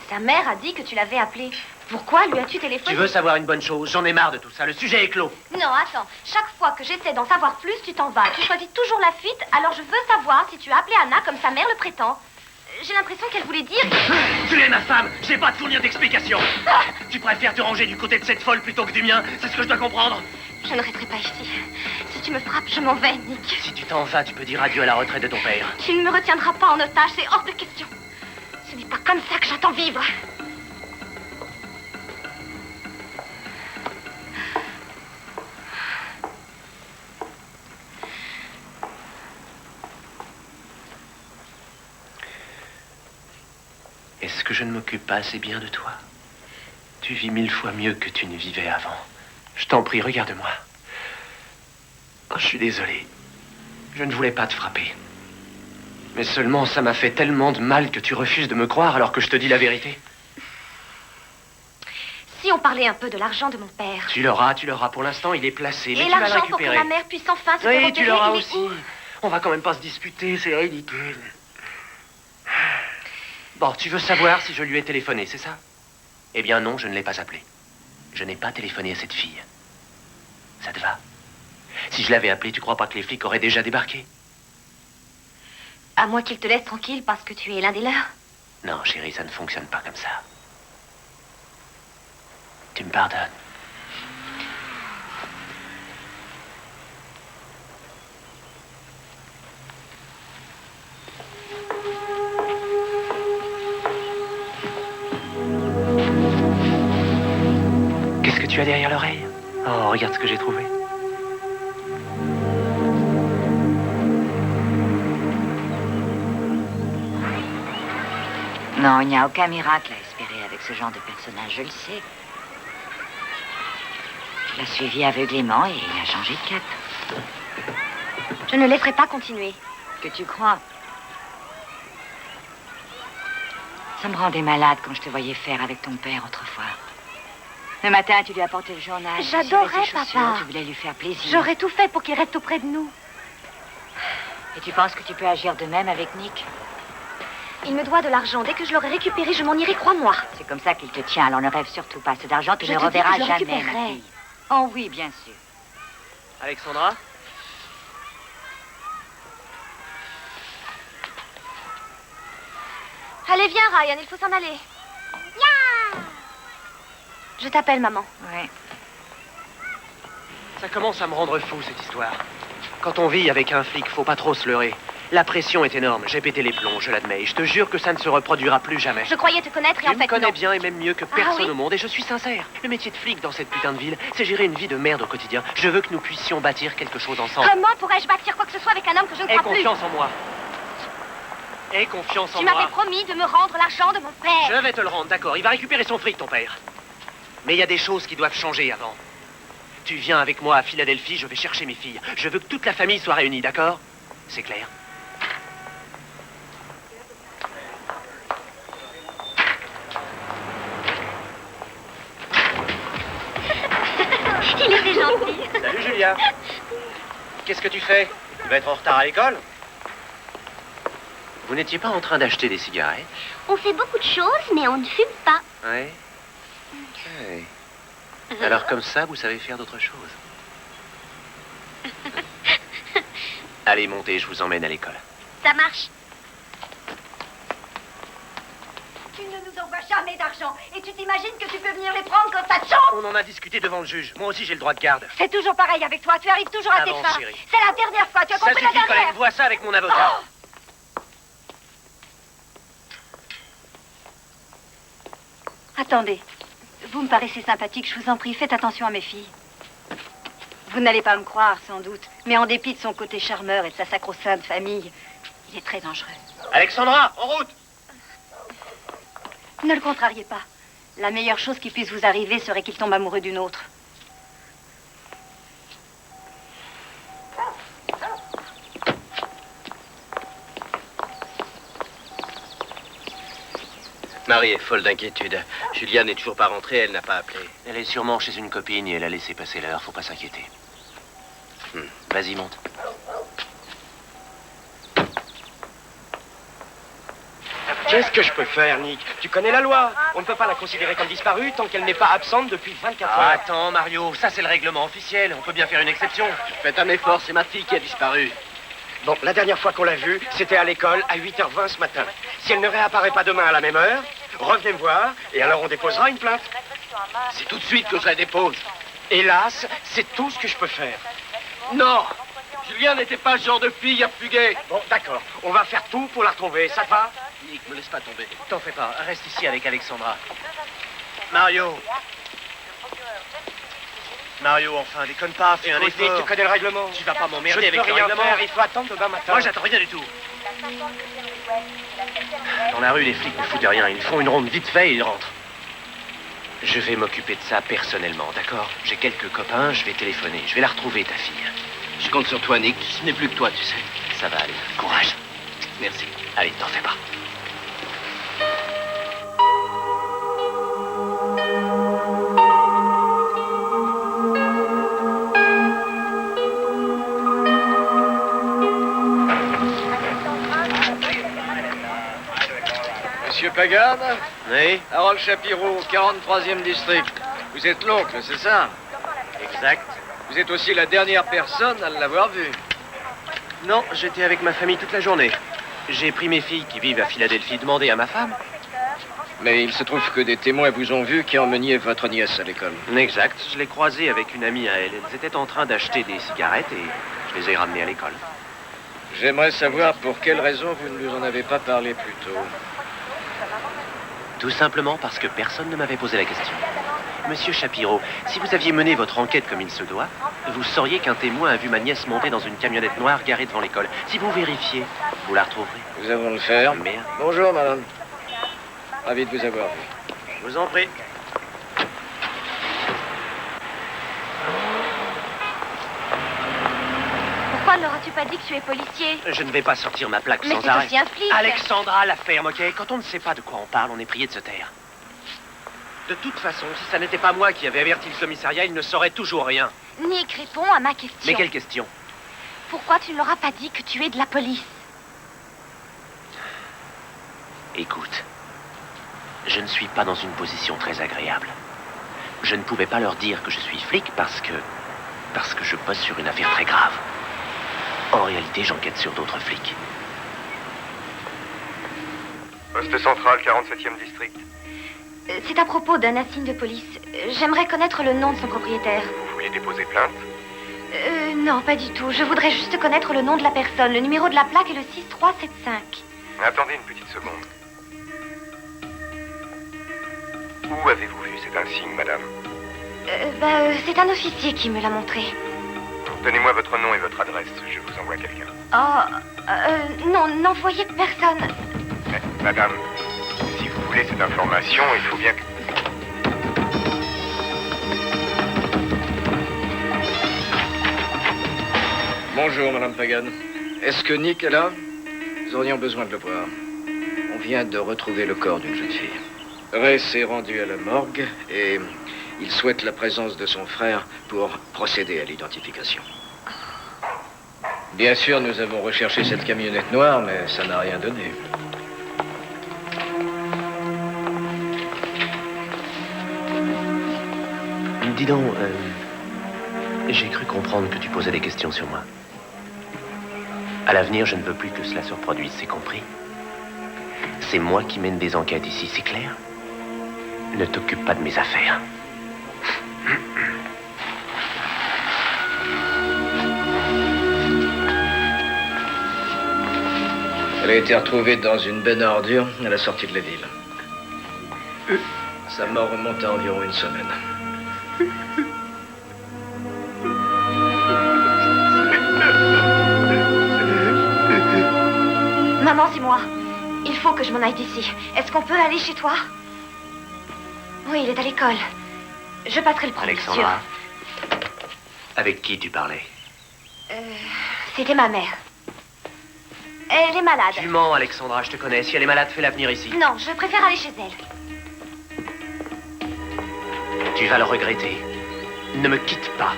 Sa mère a dit que tu l'avais appelée. Pourquoi lui as-tu téléphoné? Tu veux savoir une bonne chose? J'en ai marre de tout ça. Le sujet est clos. Non, attends. Chaque fois que j'essaie d'en savoir plus, tu t'en vas. Tu choisis toujours la fuite, alors je veux savoir si tu as appelé Anna comme sa mère le prétend. J'ai l'impression qu'elle voulait dire... Tu es ma femme. Je n'ai pas à te fournir d'explications. Tu préfères te ranger du côté de cette folle plutôt que du mien. C'est ce que je dois comprendre. Je ne resterai pas ici. Si tu me frappes, je m'en vais, Nick. Si tu t'en vas, tu peux dire adieu à la retraite de ton père. Tu ne me retiendras pas en otage, c'est hors de question. Ce n'est pas comme ça que j'entends vivre. Est-ce que je ne m'occupe pas assez bien de toi? Tu vis 1000 fois mieux que tu ne vivais avant. Je t'en prie, regarde-moi. Oh, je suis désolé. Je ne voulais pas te frapper. Mais seulement, ça m'a fait tellement de mal que tu refuses de me croire alors que je te dis la vérité. Si on parlait un peu de l'argent de mon père. Tu l'auras. Pour l'instant, il est placé. Mais Et tu vas le l'argent pour que récupérer. ma mère puisse enfin se faire Oui, opérer, tu l'auras il est aussi. où? On va quand même pas se disputer, c'est ridicule. Bon, tu veux savoir si je lui ai téléphoné, c'est ça? Eh bien non, je ne l'ai pas appelé. Je n'ai pas téléphoné à cette fille. Ça te va? Si je l'avais appelée, tu crois pas que les flics auraient déjà débarqué? À moins qu'ils te laissent tranquille parce que tu es l'un des leurs. Non, chérie, ça ne fonctionne pas comme ça. Tu me pardonnes? Qu'est-ce que tu as derrière l'oreille? Oh, regarde ce que j'ai trouvé. Non, il n'y a aucun miracle à espérer avec ce genre de personnage, je le sais. Tu l'as suivi aveuglément et il a changé de cap. Je ne laisserai pas continuer. Que tu crois? Ça me rendait malade quand je te voyais faire avec ton père autrefois. Le matin, tu lui apportais le journal. J'adorais tu suivais ses chaussures, papa. Tu voulais lui faire plaisir. J'aurais tout fait pour qu'il reste auprès de nous. Et tu penses que tu peux agir de même avec Nick? Il me doit de l'argent. Dès que je l'aurai récupéré, je m'en irai, crois-moi. C'est comme ça qu'il te tient, alors ne rêve surtout pas. Cet argent, tu Je ne te dis reverras que je le jamais, ma récupérerai. fille. Oh oui, bien sûr. Alexandra? Allez, viens, Ryan, il faut s'en aller. Je t'appelle, maman. Oui. Ça commence à me rendre fou, cette histoire. Quand on vit avec un flic, faut pas trop se leurrer. La pression est énorme. J'ai pété les plombs, je l'admets. Et je te jure que ça ne se reproduira plus jamais. Je croyais te connaître et en Tu fait me connais non. bien et même mieux que personne oui au monde. Et je suis sincère. Le métier de flic dans cette putain de ville, c'est gérer une vie de merde au quotidien. Je veux que nous puissions bâtir quelque chose ensemble. Comment pourrais-je bâtir quoi que ce soit avec un homme que je ne Aie crois plus? confiance en moi. Aie confiance en Tu moi. m'avais promis de me rendre l'argent de mon père. Je vais te le rendre, d'accord. Il va récupérer son fric, ton père. Mais il y a des choses qui doivent changer avant. Tu viens avec moi à Philadelphie, je vais chercher mes filles. Je veux que toute la famille soit réunie, d'accord? C'est clair? Il était gentil. Salut, Julia. Qu'est-ce que tu fais? Tu vas être en retard à l'école? Vous n'étiez pas en train d'acheter des cigarettes? On fait beaucoup de choses, mais on ne fume pas. Oui. Oui. Alors comme ça, vous savez faire d'autres choses. Allez, montez, je vous emmène à l'école. Ça marche. Tu ne nous envoies jamais d'argent. Et tu t'imagines que tu peux venir les prendre quand ça te chante? On en a discuté devant le juge. Moi aussi, j'ai le droit de garde. C'est toujours pareil avec toi. Tu arrives toujours à tes Avance, fins. chérie. C'est la dernière fois. Tu as Ça compris la suffit, dernière? Colin. Vois ça avec mon avocat. Oh! Attendez. Vous me paraissez sympathique, je vous en prie, faites attention à mes filles. Vous n'allez pas me croire, sans doute, mais en dépit de son côté charmeur et de sa sacro-sainte famille, il est très dangereux. Alexandra, en route! Ne le contrariez pas. La meilleure chose qui puisse vous arriver serait qu'il tombe amoureux d'une autre. Marie est folle d'inquiétude. Julia n'est toujours pas rentrée, elle n'a pas appelé. Elle est sûrement chez une copine et elle a laissé passer l'heure, faut pas s'inquiéter. Vas-y, monte. Qu'est-ce que je peux faire, Nick? Tu connais la loi. On ne peut pas la considérer comme disparue tant qu'elle n'est pas absente depuis 24 heures. Attends, Mario, ça c'est le règlement officiel. On peut bien faire une exception. Faites un effort, c'est ma fille qui a disparu. Bon, la dernière fois qu'on l'a vue, c'était à l'école à 8h20 ce matin. Si elle ne réapparaît pas demain à la même heure, revenez me voir et alors on déposera une plainte. C'est tout de suite que je la dépose. Hélas, c'est tout ce que je peux faire. Non, Julia n'était pas ce genre de fille à fuguer. Bon, d'accord. On va faire tout pour la retrouver. Ça te va? Nick, me laisse pas tomber. T'en fais pas, reste ici avec Alexandra. Mario. Mario, enfin, déconne pas, fais un effort. Tu connais le règlement. Tu vas pas m'emmerder Je avec peux le rien règlement. faire, il faut attendre demain matin. Moi, j'attends rien du tout. Dans la rue, les flics ne foutent rien. Ils font une ronde vite fait et ils rentrent. Je vais m'occuper de ça personnellement, d'accord? J'ai quelques copains, je vais téléphoner. Je vais la retrouver, ta fille. Je compte sur toi, Nick. Ce n'est plus que toi, tu sais. Ça va aller. Courage. Merci. Allez, t'en fais pas. Monsieur Pagan? Oui? Harold Shapiro, 43e district. Vous êtes l'oncle, c'est ça? Exact. Vous êtes aussi la dernière personne à l'avoir vu. Non, j'étais avec ma famille toute la journée. J'ai pris mes filles qui vivent à Philadelphie, demandé à ma femme. Mais il se trouve que des témoins vous ont vu qui emmeniez votre nièce à l'école. Exact. Je l'ai croisée avec une amie à elle. Elles étaient en train d'acheter des cigarettes et je les ai ramenées à l'école. J'aimerais savoir pour quelle raison vous ne nous en avez pas parlé plus tôt. Tout simplement parce que personne ne m'avait posé la question. Monsieur Shapiro, si vous aviez mené votre enquête comme il se doit, vous sauriez qu'un témoin a vu ma nièce monter dans une camionnette noire garée devant l'école. Si vous vérifiez, vous la retrouverez. Nous allons le faire. Merde. Bonjour, madame. Ravi de vous avoir vu. Je vous en prie. Pourquoi ne leur as-tu pas dit que tu es policier? Je ne vais pas sortir ma plaque Mais sans c'est arrêt. aussi un flic. Alexandra, la ferme, ok? Quand on ne sait pas de quoi on parle, on est prié de se taire. De toute façon, si ça n'était pas moi qui avais averti le commissariat, il ne saurait toujours rien. Nick, réponds à ma question. Mais quelle question? Pourquoi tu ne leur as pas dit que tu es de la police? Écoute, je ne suis pas dans une position très agréable. Je ne pouvais pas leur dire que je suis flic parce que je bosse sur une affaire très grave. En réalité, j'enquête sur d'autres flics. Poste central, 47e district. C'est à propos d'un insigne de police. J'aimerais connaître le nom de son propriétaire. Vous vouliez déposer plainte? Non, pas du tout. Je voudrais juste connaître le nom de la personne. Le numéro de la plaque est le 6375. Attendez une petite seconde. Où avez-vous vu cet insigne, madame? C'est un officier qui me l'a montré. Donnez-moi votre nom et votre adresse, je vous envoie quelqu'un. Non, n'envoyez personne. Mais, madame, si vous voulez cette information, il faut bien que... Bonjour, madame Pagan. Est-ce que Nick est là? Nous aurions besoin de le voir. On vient de retrouver le corps d'une jeune fille. Ray s'est rendu à la morgue et il souhaite la présence de son frère pour procéder à l'identification. Bien sûr, nous avons recherché cette camionnette noire, mais ça n'a rien donné. Dis donc, j'ai cru comprendre que tu posais des questions sur moi. À l'avenir, je ne veux plus que cela se reproduise, c'est compris? C'est moi qui mène des enquêtes ici, c'est clair? Ne t'occupe pas de mes affaires. Elle a été retrouvée dans une benne à ordures à la sortie de la ville. Sa mort remonte à environ une semaine. Maman, c'est moi. Il faut que je m'en aille d'ici. Est-ce qu'on peut aller chez toi? Oui, il est à l'école. Je passerai le prendre, bien sûr. Alexandra, avec qui tu parlais? C'était ma mère. Elle est malade. Tu mens, Alexandra, je te connais. Si elle est malade, fais-la venir ici. Non, je préfère aller chez elle. Tu vas le regretter. Ne me quitte pas.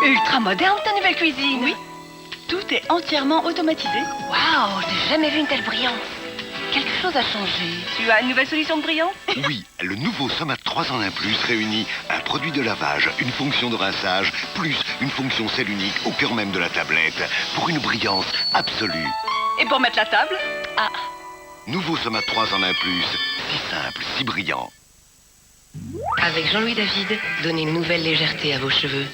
Ultra moderne ta nouvelle cuisine. Oui. Tout est entièrement automatisé. Waouh, j'ai jamais vu une telle brillance. Quelque chose a changé. Tu as une nouvelle solution de brillance? Oui, le nouveau Somat 3 en 1 Plus réunit un produit de lavage, une fonction de rinçage, plus une fonction sel unique au cœur même de la tablette, pour une brillance absolue. Et pour mettre la table? Ah. Nouveau Somat 3 en 1 Plus, si simple, si brillant. Avec Jean-Louis David, donnez une nouvelle légèreté à vos cheveux.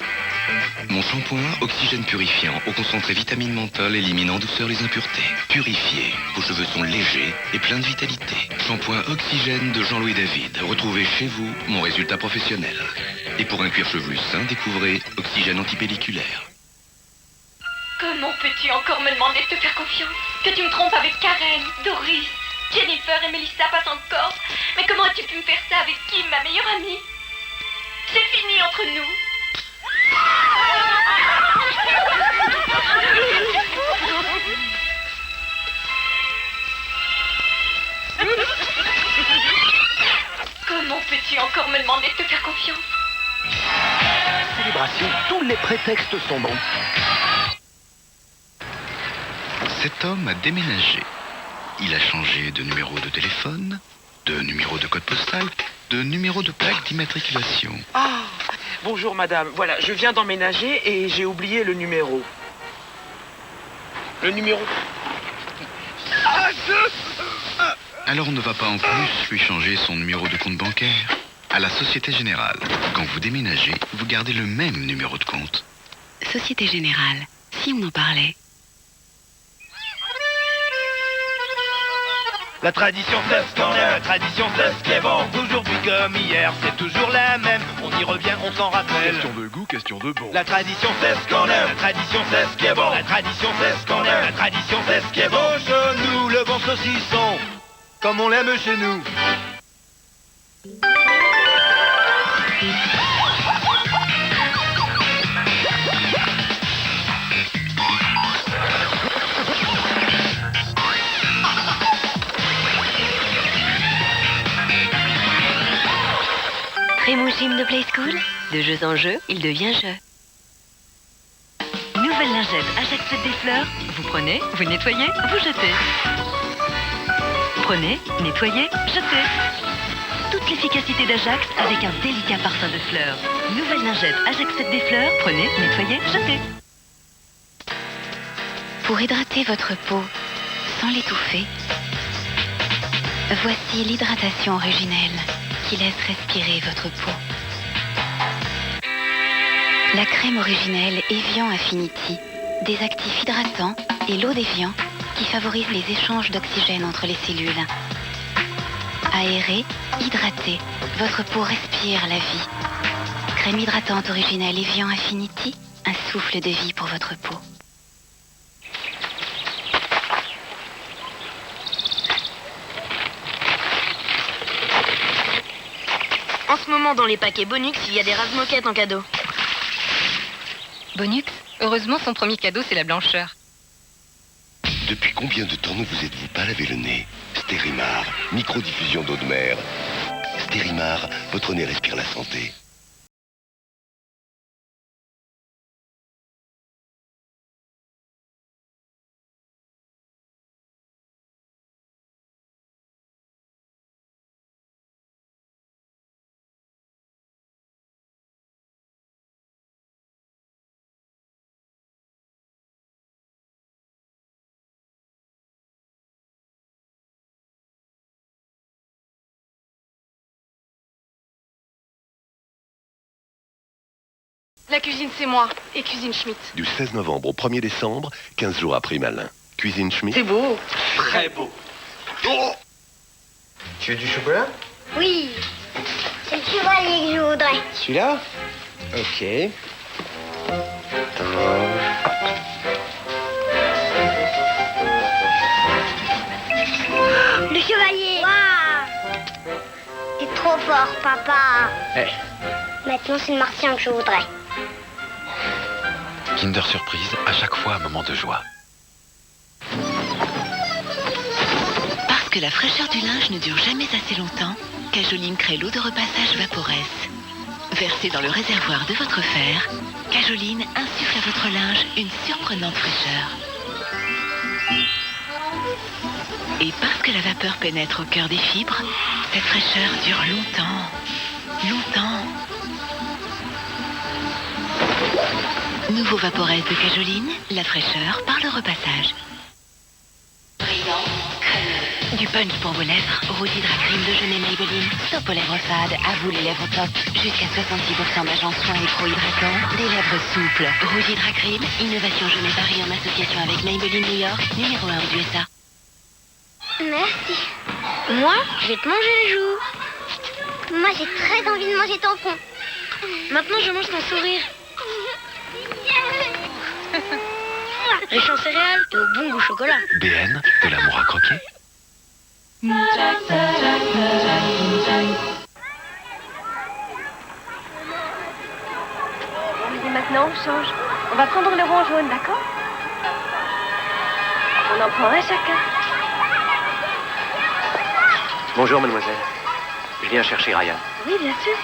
Mon shampoing oxygène purifiant au concentré vitamine menthol élimine en douceur les impuretés. Purifié, vos cheveux sont légers et pleins de vitalité. Shampoing oxygène de Jean-Louis David. Retrouvez chez vous mon résultat professionnel. Et pour un cuir chevelu sain, découvrez oxygène antipelliculaire. Comment peux-tu encore me demander de te faire confiance? Que tu me trompes avec Karen, Doris, Jennifer et Melissa passent encore. Mais comment as-tu pu me faire ça avec Kim, ma meilleure amie? C'est fini entre nous. Comment peux-tu encore me demander de te faire confiance? Célébration, tous les prétextes sont bons. Cet homme a déménagé. Il a changé de numéro de téléphone, de numéro de code postal, de numéro de plaque d'immatriculation. Ah, bonjour madame. Voilà, je viens d'emménager et j'ai oublié le numéro. Le numéro... Alors on ne va pas en plus lui changer son numéro de compte bancaire. À la Société Générale, quand vous déménagez, vous gardez le même numéro de compte. Société Générale, si on en parlait. La tradition c'est ce qu'on aime, la tradition c'est ce qui est bon. Aujourd'hui comme hier, c'est toujours la même. On y revient, on s'en rappelle. Question de goût, question de bon. La tradition c'est ce qu'on aime, la tradition c'est ce qui est bon. La tradition c'est ce qu'on aime, la tradition c'est ce qui est bon. Au genou, le bon saucisson, comme on l'aime chez nous. Raymond Gym de Play School, de jeux en jeu, il devient jeu. Nouvelle lingette Ajax Fête des Fleurs. Vous prenez, vous nettoyez, vous jetez. Prenez, nettoyez, jetez. Toute l'efficacité d'Ajax avec un délicat parfum de fleurs. Nouvelle lingette Ajax Fête des Fleurs. Prenez, nettoyez, jetez. Pour hydrater votre peau sans l'étouffer, voici l'hydratation originelle qui laisse respirer votre peau. La crème originelle Evian Affinity, des actifs hydratants et l'eau d'Evian qui favorise les échanges d'oxygène entre les cellules. Aérée, hydratée, votre peau respire la vie. Crème hydratante originelle Evian Affinity, un souffle de vie pour votre peau. En ce moment, dans les paquets Bonux, il y a des rase-moquettes en cadeau. Bonux, heureusement, son premier cadeau, c'est la blancheur. Depuis combien de temps ne vous êtes-vous pas lavé le nez? Stérimar, microdiffusion d'eau de mer. Stérimar, votre nez respire la santé. La cuisine, c'est moi. Et Cuisine Schmitt. Du 16 novembre au 1er décembre, 15 jours après Malin. Cuisine Schmitt. C'est beau. Très beau. Oh, Tu veux du chocolat? Oui. C'est le chevalier que je voudrais. Celui-là? Ok. Attends. Le chevalier. Waouh. C'est trop fort, papa. Hey. Maintenant, c'est le martien que je voudrais. Kinder Surprise, à chaque fois un moment de joie. Parce que la fraîcheur du linge ne dure jamais assez longtemps, Cajoline crée l'eau de repassage Vaporesse. Versée dans le réservoir de votre fer, Cajoline insuffle à votre linge une surprenante fraîcheur. Et parce que la vapeur pénètre au cœur des fibres, cette fraîcheur dure longtemps. Longtemps. Nouveau Vaporesse de Cajoline, la fraîcheur par le repassage. Du punch pour vos lèvres, rouge Hydra-Crème de Jeunet Maybelline. Stop aux lèvres fades, à vous les lèvres top. Jusqu'à 66% d'agents soins et pro-hydratants. Des lèvres souples. Rouge Hydra-Crème, innovation Jeunet Paris en association avec Maybelline New York, numéro 1 aux USA. Merci. Moi, je vais te manger les joues. Moi, j'ai très envie de manger ton front. Maintenant, je mange ton sourire. Riche en céréales et au bon goût chocolat. BN, de l'amour à croquer. Et maintenant, on change. On va prendre le rond jaune, d'accord? On en prend un chacun. Bonjour, mademoiselle. Je viens chercher Ryan. Oui, bien sûr.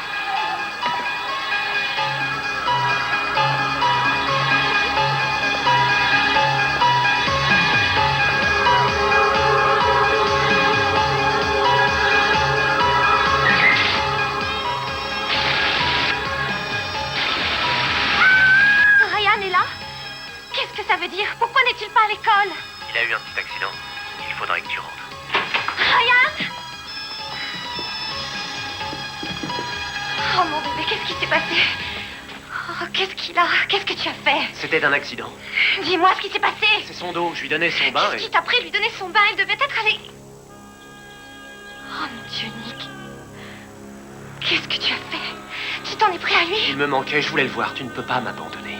Ryan est là? Qu'est-ce que ça veut dire? Pourquoi n'est-il pas à l'école? Il a eu un petit accident. Il faudrait que tu rentres. Ryan! Oh mon bébé, qu'est-ce qui s'est passé? Oh, qu'est-ce qu'il a? Qu'est-ce que tu as fait? C'était un accident. Dis-moi ce qui s'est passé. C'est son dos. Je lui donnais son bain Qu'est-ce et... qui t'a pris de lui donner son bain? Il devait être allé... Oh mon Dieu, Nick. Qu'est-ce que tu as fait? Tu t'en es pris à lui? Il me manquait. Je voulais le voir. Tu ne peux pas m'abandonner.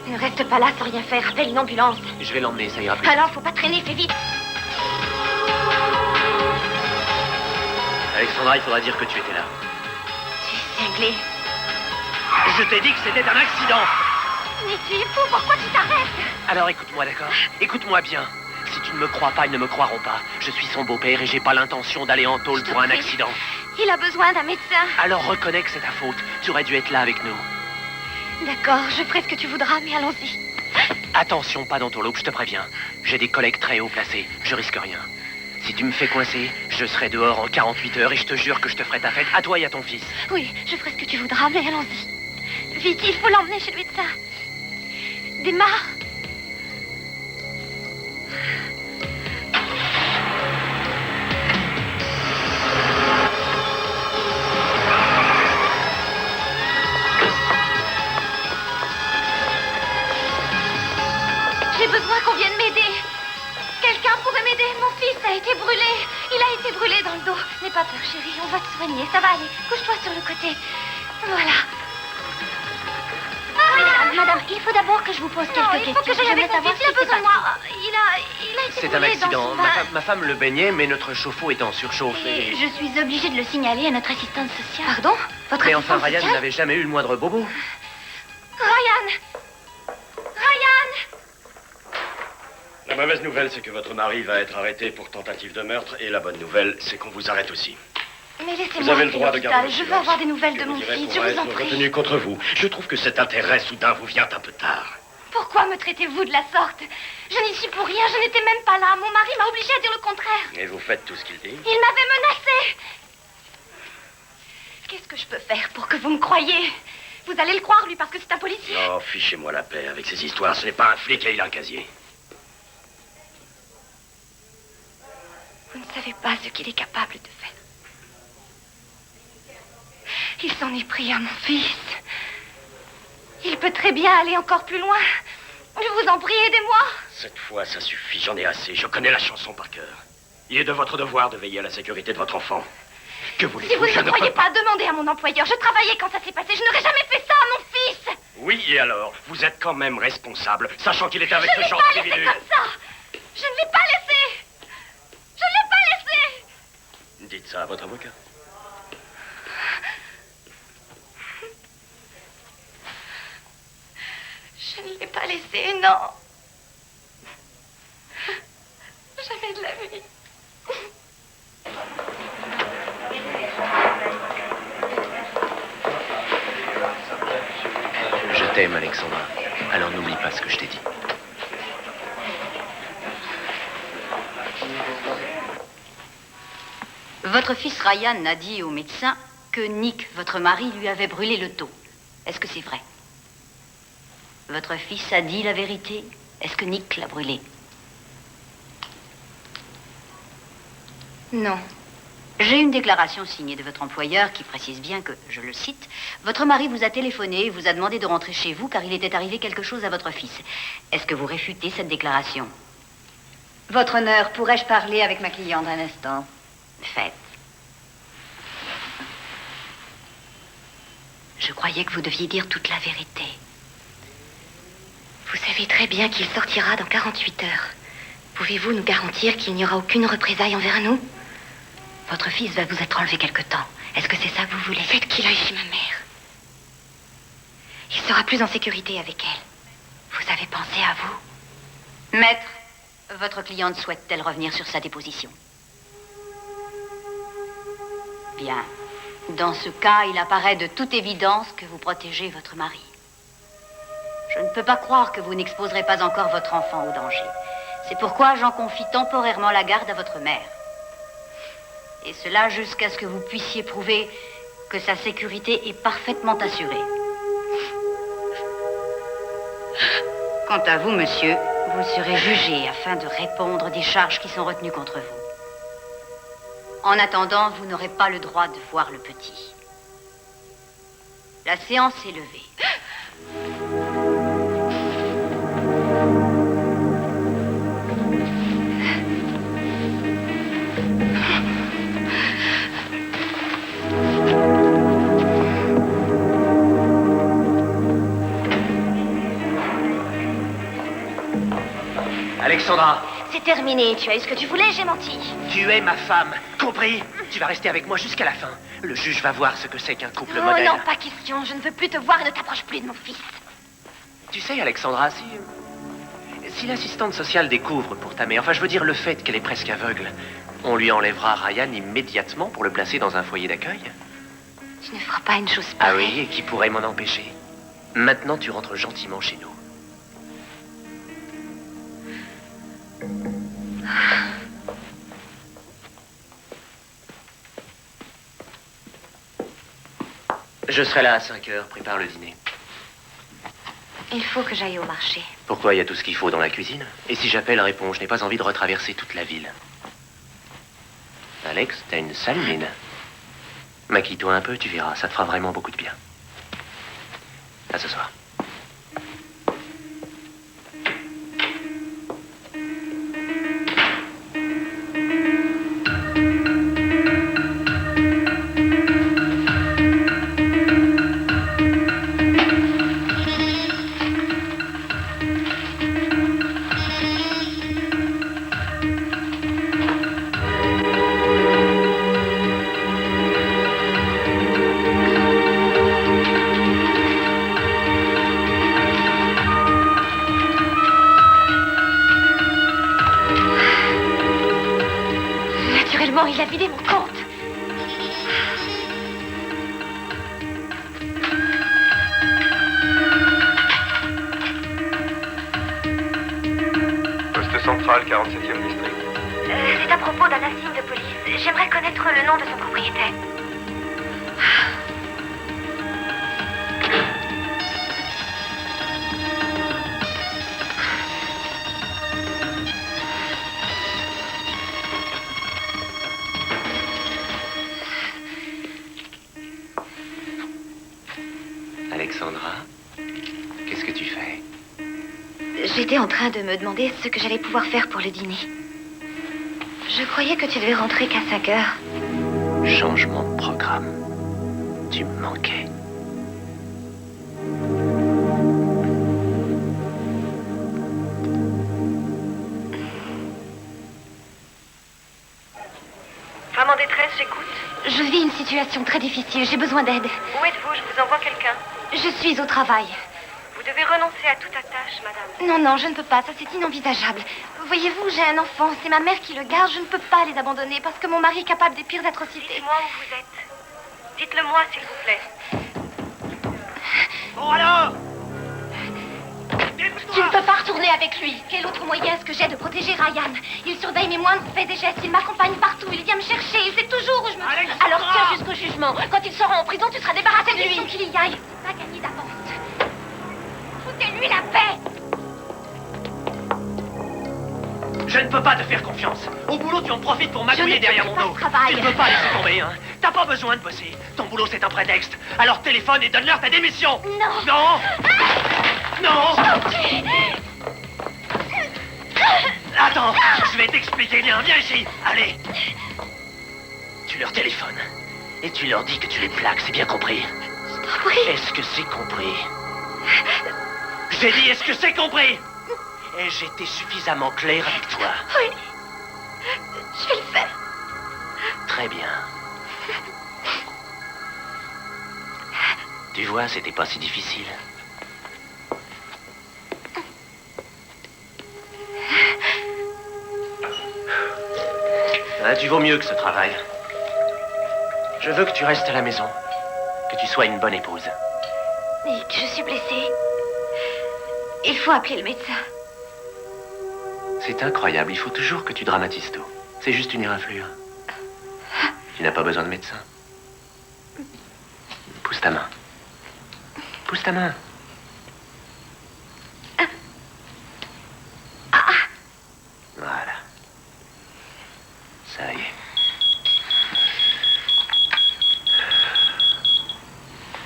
Ne reste pas là sans rien faire. Appelle une ambulance. Je vais l'emmener. Ça ira plus. Alors, faut pas traîner, fais vite. Alexandra, il faudra dire que tu étais là. Tu es cinglé. Je t'ai dit que c'était un accident. Mais tu es fou, pourquoi tu t'arrêtes? Alors écoute-moi, d'accord? Écoute-moi bien. Si tu ne me crois pas, ils ne me croiront pas. Je suis son beau-père et j'ai pas l'intention d'aller en tôle pour un accident. Il a besoin d'un médecin. Alors reconnais que c'est ta faute. Tu aurais dû être là avec nous. D'accord, je ferai ce que tu voudras, mais allons-y. Attention, pas dans ton loup, je te préviens. J'ai des collègues très haut placés. Je risque rien. Si tu me fais coincer, je serai dehors en 48 heures et je te jure que je te ferai ta fête à toi et à ton fils. Oui, je ferai ce que tu voudras, mais allons-y. Vite, il faut l'emmener chez le médecin. Démarre. J'ai besoin qu'on vienne m'aider. Quelqu'un pourrait m'aider. Mon fils a été brûlé. Il a été brûlé dans le dos. N'aie pas peur, chérie. On va te soigner. Ça va aller. Couche-toi sur le côté. Voilà. Madame, il faut d'abord que je vous pose quelques questions. Il faut que j'aille avec mon fils. Il a besoin de moi. Il a été C'est un brûlé dans accident. son bain. Ma femme le baignait, mais notre chauffe-eau étant surchauffé. Je suis obligée de le signaler à notre assistante sociale. Pardon? Votre Mais enfin, assistante Ryan sociale? n'avait jamais eu le moindre bobo. Ryan! Ryan! La mauvaise nouvelle, c'est que votre mari va être arrêté pour tentative de meurtre. Et la bonne nouvelle, c'est qu'on vous arrête aussi. Mais laissez-moi Vous avez le appeler droit de l'hôpital. garder le Je veux silence. avoir des nouvelles de Ce que mon vous direz fils. Je pourra vous en être prie. retenu contre vous. Je trouve que cet intérêt soudain vous vient un peu tard. Pourquoi me traitez-vous de la sorte? Je n'y suis pour rien. Je n'étais même pas là. Mon mari m'a obligée à dire le contraire. Et vous faites tout ce qu'il dit? Il m'avait menacée. Qu'est-ce que je peux faire pour que vous me croyiez? Vous allez le croire, lui, parce que c'est un policier. Oh, fichez-moi la paix avec ces histoires. Ce n'est pas un flic et il a un casier. Vous ne savez pas ce qu'il est capable de faire. Il s'en est pris à mon fils. Il peut très bien aller encore plus loin. Je vous en prie, aidez-moi. Cette fois, ça suffit, j'en ai assez. Je connais la chanson par cœur. Il est de votre devoir de veiller à la sécurité de votre enfant. Que voulez-vous? Si vous Je ne ne croyez peux pas, demandez à mon employeur. Je travaillais quand ça s'est passé. Je n'aurais jamais fait ça à mon fils. Oui, et alors? Vous êtes quand même responsable, sachant qu'il était avec ce Je ne l'ai genre pas laissé d'individu. comme ça. Je ne l'ai pas laissé. Je ne l'ai pas laissé. Dites ça à votre avocat. Je ne l'ai pas laissé, non. Jamais de la vie. Je t'aime, Alexandra. Alors n'oublie pas ce que je t'ai dit. Votre fils Ryan a dit au médecin que Nick, votre mari, lui avait brûlé le dos. Est-ce que c'est vrai? Votre fils a dit la vérité? Est-ce que Nick l'a brûlé? Non. J'ai une déclaration signée de votre employeur qui précise bien que, je le cite, votre mari vous a téléphoné et vous a demandé de rentrer chez vous car il était arrivé quelque chose à votre fils. Est-ce que vous réfutez cette déclaration? Votre honneur, pourrais-je parler avec ma cliente un instant? Faites. Je croyais que vous deviez dire toute la vérité. Vous savez très bien qu'il sortira dans 48 heures. Pouvez-vous nous garantir qu'il n'y aura aucune représaille envers nous? Votre fils va vous être enlevé quelque temps. Est-ce que c'est ça que vous voulez? Faites qu'il aille chez ma mère. Il sera plus en sécurité avec elle. Vous avez pensé à vous? Maître, votre cliente souhaite-t-elle revenir sur sa déposition? Bien. Dans ce cas, il apparaît de toute évidence que vous protégez votre mari. Je ne peux pas croire que vous n'exposerez pas encore votre enfant au danger. C'est pourquoi j'en confie temporairement la garde à votre mère. Et cela jusqu'à ce que vous puissiez prouver que sa sécurité est parfaitement assurée. Quant à vous, monsieur, vous serez jugé afin de répondre des charges qui sont retenues contre vous. En attendant, vous n'aurez pas le droit de voir le petit. La séance est levée. Alexandra, C'est terminé. Tu as eu ce que tu voulais, j'ai menti. tu es ma femme, compris? Tu vas rester avec moi jusqu'à la fin. Le juge va voir ce que c'est qu'un couple Oh modèle. non, pas question. Je ne veux plus te voir et ne t'approche plus de mon fils. Tu sais, Alexandra, si l'assistante sociale découvre pour ta mère, enfin je veux dire le fait qu'elle est presque aveugle, on lui enlèvera Ryan immédiatement pour le placer dans un foyer d'accueil. Tu ne feras pas une chose Ah pareille. oui, et qui pourrait m'en empêcher? Maintenant, tu rentres gentiment chez nous. Je serai là à 5 heures, prépare le dîner. Il faut que j'aille au marché. Pourquoi? Il y a tout ce qu'il faut dans la cuisine. Et si j'appelle, réponds, je n'ai pas envie de retraverser toute la ville. Alex, t'as une sale mine. Maquille-toi un peu, tu verras, ça te fera vraiment beaucoup de bien. À ce soir. Naturellement, il a vidé mon compte. Poste central, 47e district. C'est à propos d'un insigne de police. J'aimerais connaître le nom de son propriétaire. Alexandra, qu'est-ce que tu fais? J'étais en train de me demander ce que j'allais pouvoir faire pour le dîner. Je croyais que tu devais rentrer qu'à 5 heures. Changement de programme. Tu me manquais. Femme en détresse, j'écoute. Je vis une situation très difficile. J'ai besoin d'aide. Où êtes-vous? Je vous envoie quelqu'un. Je suis au travail. Vous devez renoncer à toute attache, madame. Non, non, je ne peux pas. Ça, c'est inenvisageable. Voyez-vous, j'ai un enfant. C'est ma mère qui le garde. Je ne peux pas les abandonner parce que mon mari est capable des pires atrocités. Dites-moi où vous êtes. Dites-le-moi, s'il vous plaît. Bon alors! Tu ne peux pas retourner avec lui. Quel autre moyen est-ce que j'ai de protéger Ryan? Il surveille mes moindres faits et gestes. Il m'accompagne partout. Il vient me chercher. Il sait toujours où je me trouve. Alors tiens jusqu'au jugement. Quand il sera en prison, tu seras débarrassé de lui. Il faut qu'il y aille. C'est pas gagné d'avance. Foutez-lui la paix. Je ne peux pas te faire confiance. Au boulot, tu en profites pour magouiller derrière mon dos. Travail. Tu ne peux pas laisser tomber, hein. T'as pas besoin de bosser. Ton boulot, c'est un prétexte. Alors téléphone et donne-leur ta démission. Non. Non. Non. Attends, je vais t'expliquer. Viens ici. Allez. Tu leur téléphones. Et tu leur dis que tu les plaques, c'est bien compris? Oui. Est-ce que c'est compris? J'ai dit, est-ce que c'est compris? Et j'étais suffisamment clair avec toi. Oui. Je vais le faire. Très bien. Tu vois, c'était pas si difficile. Ah, tu vaux mieux que ce travail. Je veux que tu restes à la maison. Que tu sois une bonne épouse. Nick, je suis blessée. Il faut appeler le médecin. C'est incroyable, il faut toujours que tu dramatises tout. C'est juste une éraflure. Tu n'as pas besoin de médecin. Pousse ta main. Pousse ta main. Voilà. Ça y est.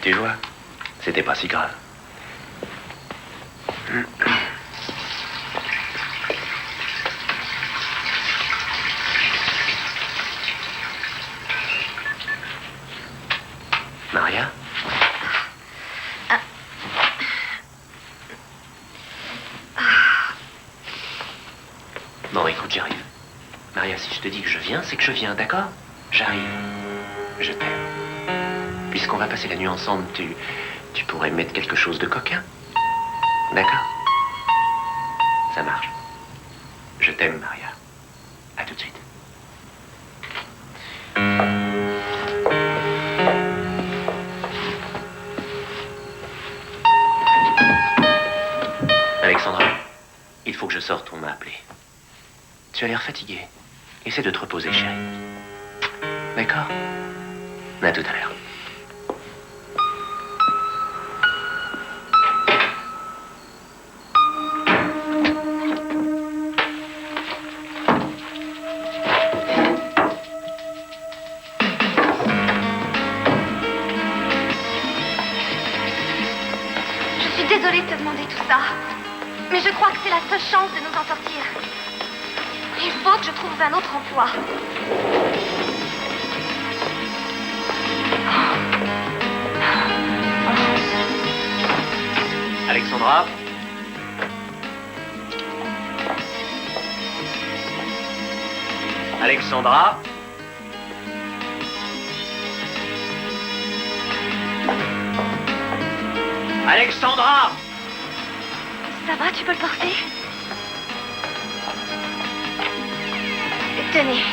Tu vois, c'était pas si grave. Maria? Bon, écoute, j'arrive. Maria, si je te dis que je viens, c'est que je viens, d'accord? J'arrive. Je t'aime. Puisqu'on va passer la nuit ensemble, tu pourrais mettre quelque chose de coquin? D'accord? Ça marche. Je t'aime, Maria. À tout de suite. Alexandra, il faut que je sorte, on m'a appelé. Tu as l'air fatiguée. Essaie de te reposer, chérie. D'accord? À tout à l'heure. Je suis désolée de te demander tout ça. Mais je crois que c'est la seule chance de nous en sortir. Il faut que je trouve un autre emploi. Alexandra? Alexandra? Alexandra! Ça va, tu peux le porter? Tenez.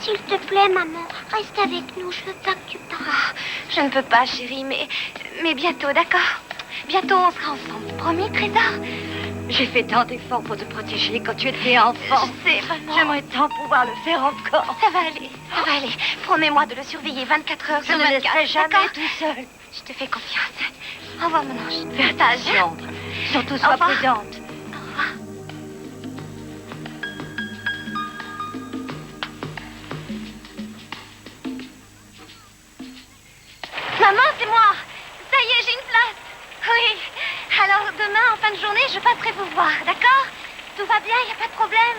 S'il te plaît, maman, reste avec nous. Je veux pas que tu partes. Je ne peux pas, chérie, mais bientôt, d'accord? Bientôt, on sera ensemble. Promis, Trésor? J'ai fait tant d'efforts pour te protéger quand tu étais enfant. Je sais, vraiment. J'aimerais tant pouvoir le faire encore. Ça va aller, ça va aller. Promets-moi de le surveiller 24 heures Je sur ne 24. le laisserai jamais d'accord? tout seul. Je te fais confiance. Au revoir, mon ange. Fais attention. Surtout, sois prudente. Au revoir. Maman, c'est moi. Ça y est, j'ai une place. Oui. Alors, demain, fin de journée, je passerai vous voir, d'accord? Tout va bien, il n'y a pas de problème?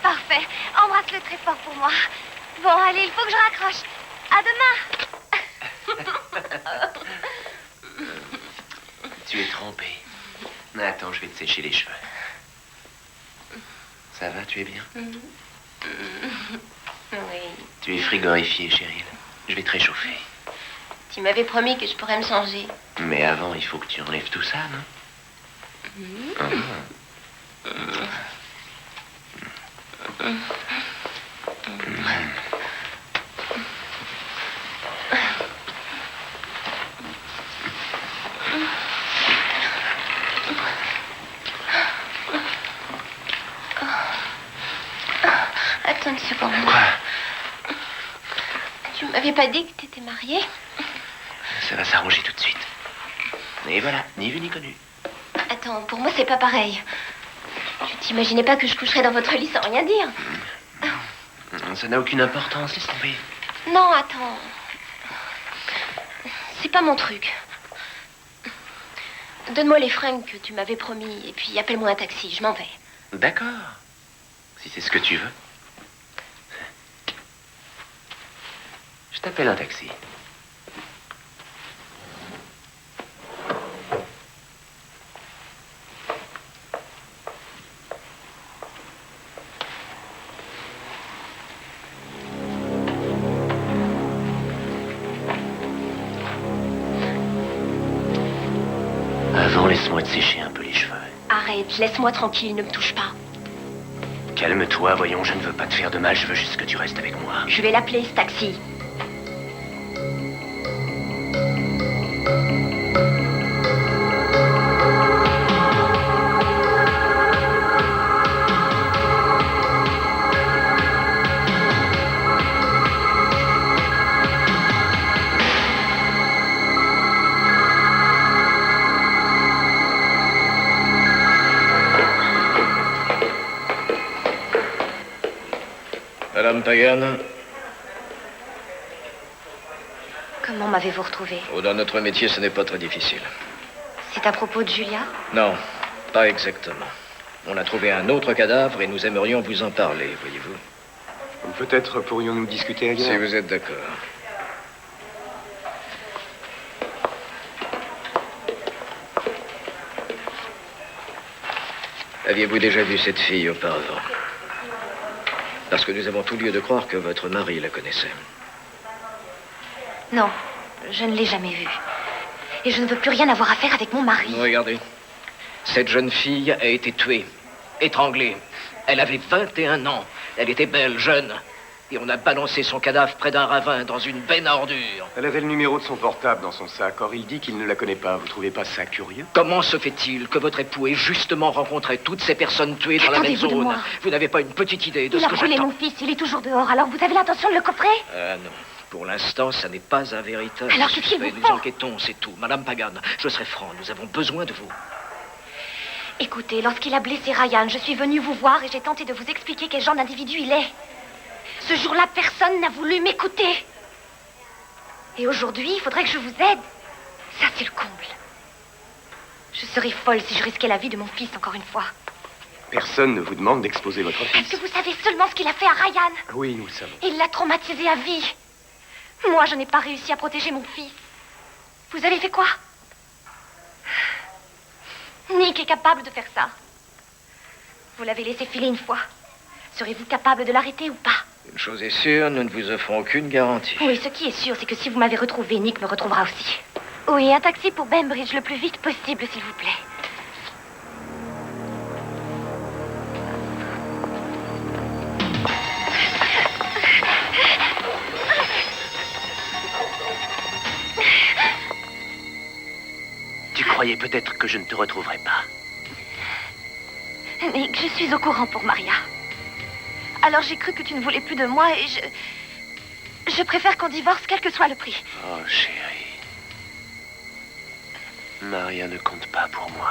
Parfait. Embrasse-le très fort pour moi. Bon, allez, il faut que je raccroche. À demain. Tu es trempée. Attends, je vais te sécher les cheveux. Ça va, tu es bien? Oui. Tu es frigorifiée, Cheryl. Je vais te réchauffer. Tu m'avais promis que je pourrais me changer. Mais avant, il faut que tu enlèves tout ça, non? Ah. Attends une seconde. Tu m'avais pas dit que t'étais mariée? Ça va s'arranger tout de suite. Et voilà, ni vu ni connu. Attends, pour moi, c'est pas pareil. Tu t'imaginais pas que je coucherais dans votre lit sans rien dire? Ça n'a aucune importance, laisse tomber. Non, attends. C'est pas mon truc. Donne-moi les fringues que tu m'avais promis et puis appelle-moi un taxi, je m'en vais. D'accord. Si c'est ce que tu veux. Je t'appelle un taxi. Avant, laisse-moi te sécher un peu les cheveux. Arrête, laisse-moi tranquille, ne me touche pas. Calme-toi, voyons, je ne veux pas te faire de mal, je veux juste que tu restes avec moi. Je vais l'appeler, ce taxi. Madame Pagan, Comment m'avez-vous retrouvé? oh, dans notre métier, ce n'est pas très difficile. C'est à propos de Julia? Non, pas exactement. On a trouvé un autre cadavre et nous aimerions vous en parler, voyez-vous. Peut-être pourrions-nous discuter ailleurs. Si vous êtes d'accord. Aviez-vous déjà vu cette fille auparavant? Parce que nous avons tout lieu de croire que votre mari la connaissait. Non, je ne l'ai jamais vue. Et je ne veux plus rien avoir à faire avec mon mari. Regardez. Cette jeune fille a été tuée, étranglée. Elle avait 21 ans. Elle était belle, jeune. Et on a balancé son cadavre près d'un ravin, dans une benne à ordures. Elle avait le numéro de son portable dans son sac. Or, il dit qu'il ne la connaît pas. Vous trouvez pas ça curieux? Comment se fait-il que votre époux ait justement rencontré toutes ces personnes tuées dans la même Attendez-vous de zone? moi. Vous n'avez pas une petite idée de Il ce a que brûlé j'attends? mon fils, il est toujours dehors. Alors vous avez l'intention de le coffrer? Ah non. Pour l'instant, ça n'est pas un véritable Alors, qu'est-ce qu'il suspect. vous Nous faut? enquêtons, c'est tout. Madame Pagan, je serai franc, nous avons besoin de vous. Écoutez, lorsqu'il a blessé Ryan, je suis venue vous voir et j'ai tenté de vous expliquer quel genre d'individu il est. Ce jour-là, personne n'a voulu m'écouter. Et aujourd'hui, il faudrait que je vous aide. Ça, c'est le comble. Je serais folle si je risquais la vie de mon fils encore une fois. Personne ne vous demande d'exposer votre Est-ce fils. que vous savez seulement ce qu'il a fait à Ryan? Oui, nous le savons. Il l'a traumatisé à vie. Moi, je n'ai pas réussi à protéger mon fils. Vous avez fait quoi? Nick est capable de faire ça. Vous l'avez laissé filer une fois. Serez-vous capable de l'arrêter ou pas? Une chose est sûre, nous ne vous offrons aucune garantie. Oui, ce qui est sûr, c'est que si vous m'avez retrouvé, Nick me retrouvera aussi. Oui, un taxi pour Bainbridge le plus vite possible, s'il vous plaît. Tu croyais peut-être que je ne te retrouverais pas. Nick, je suis au courant pour Maria. Alors j'ai cru que tu ne voulais plus de moi et je préfère qu'on divorce quel que soit le prix. Oh, chérie. Maria ne compte pas pour moi.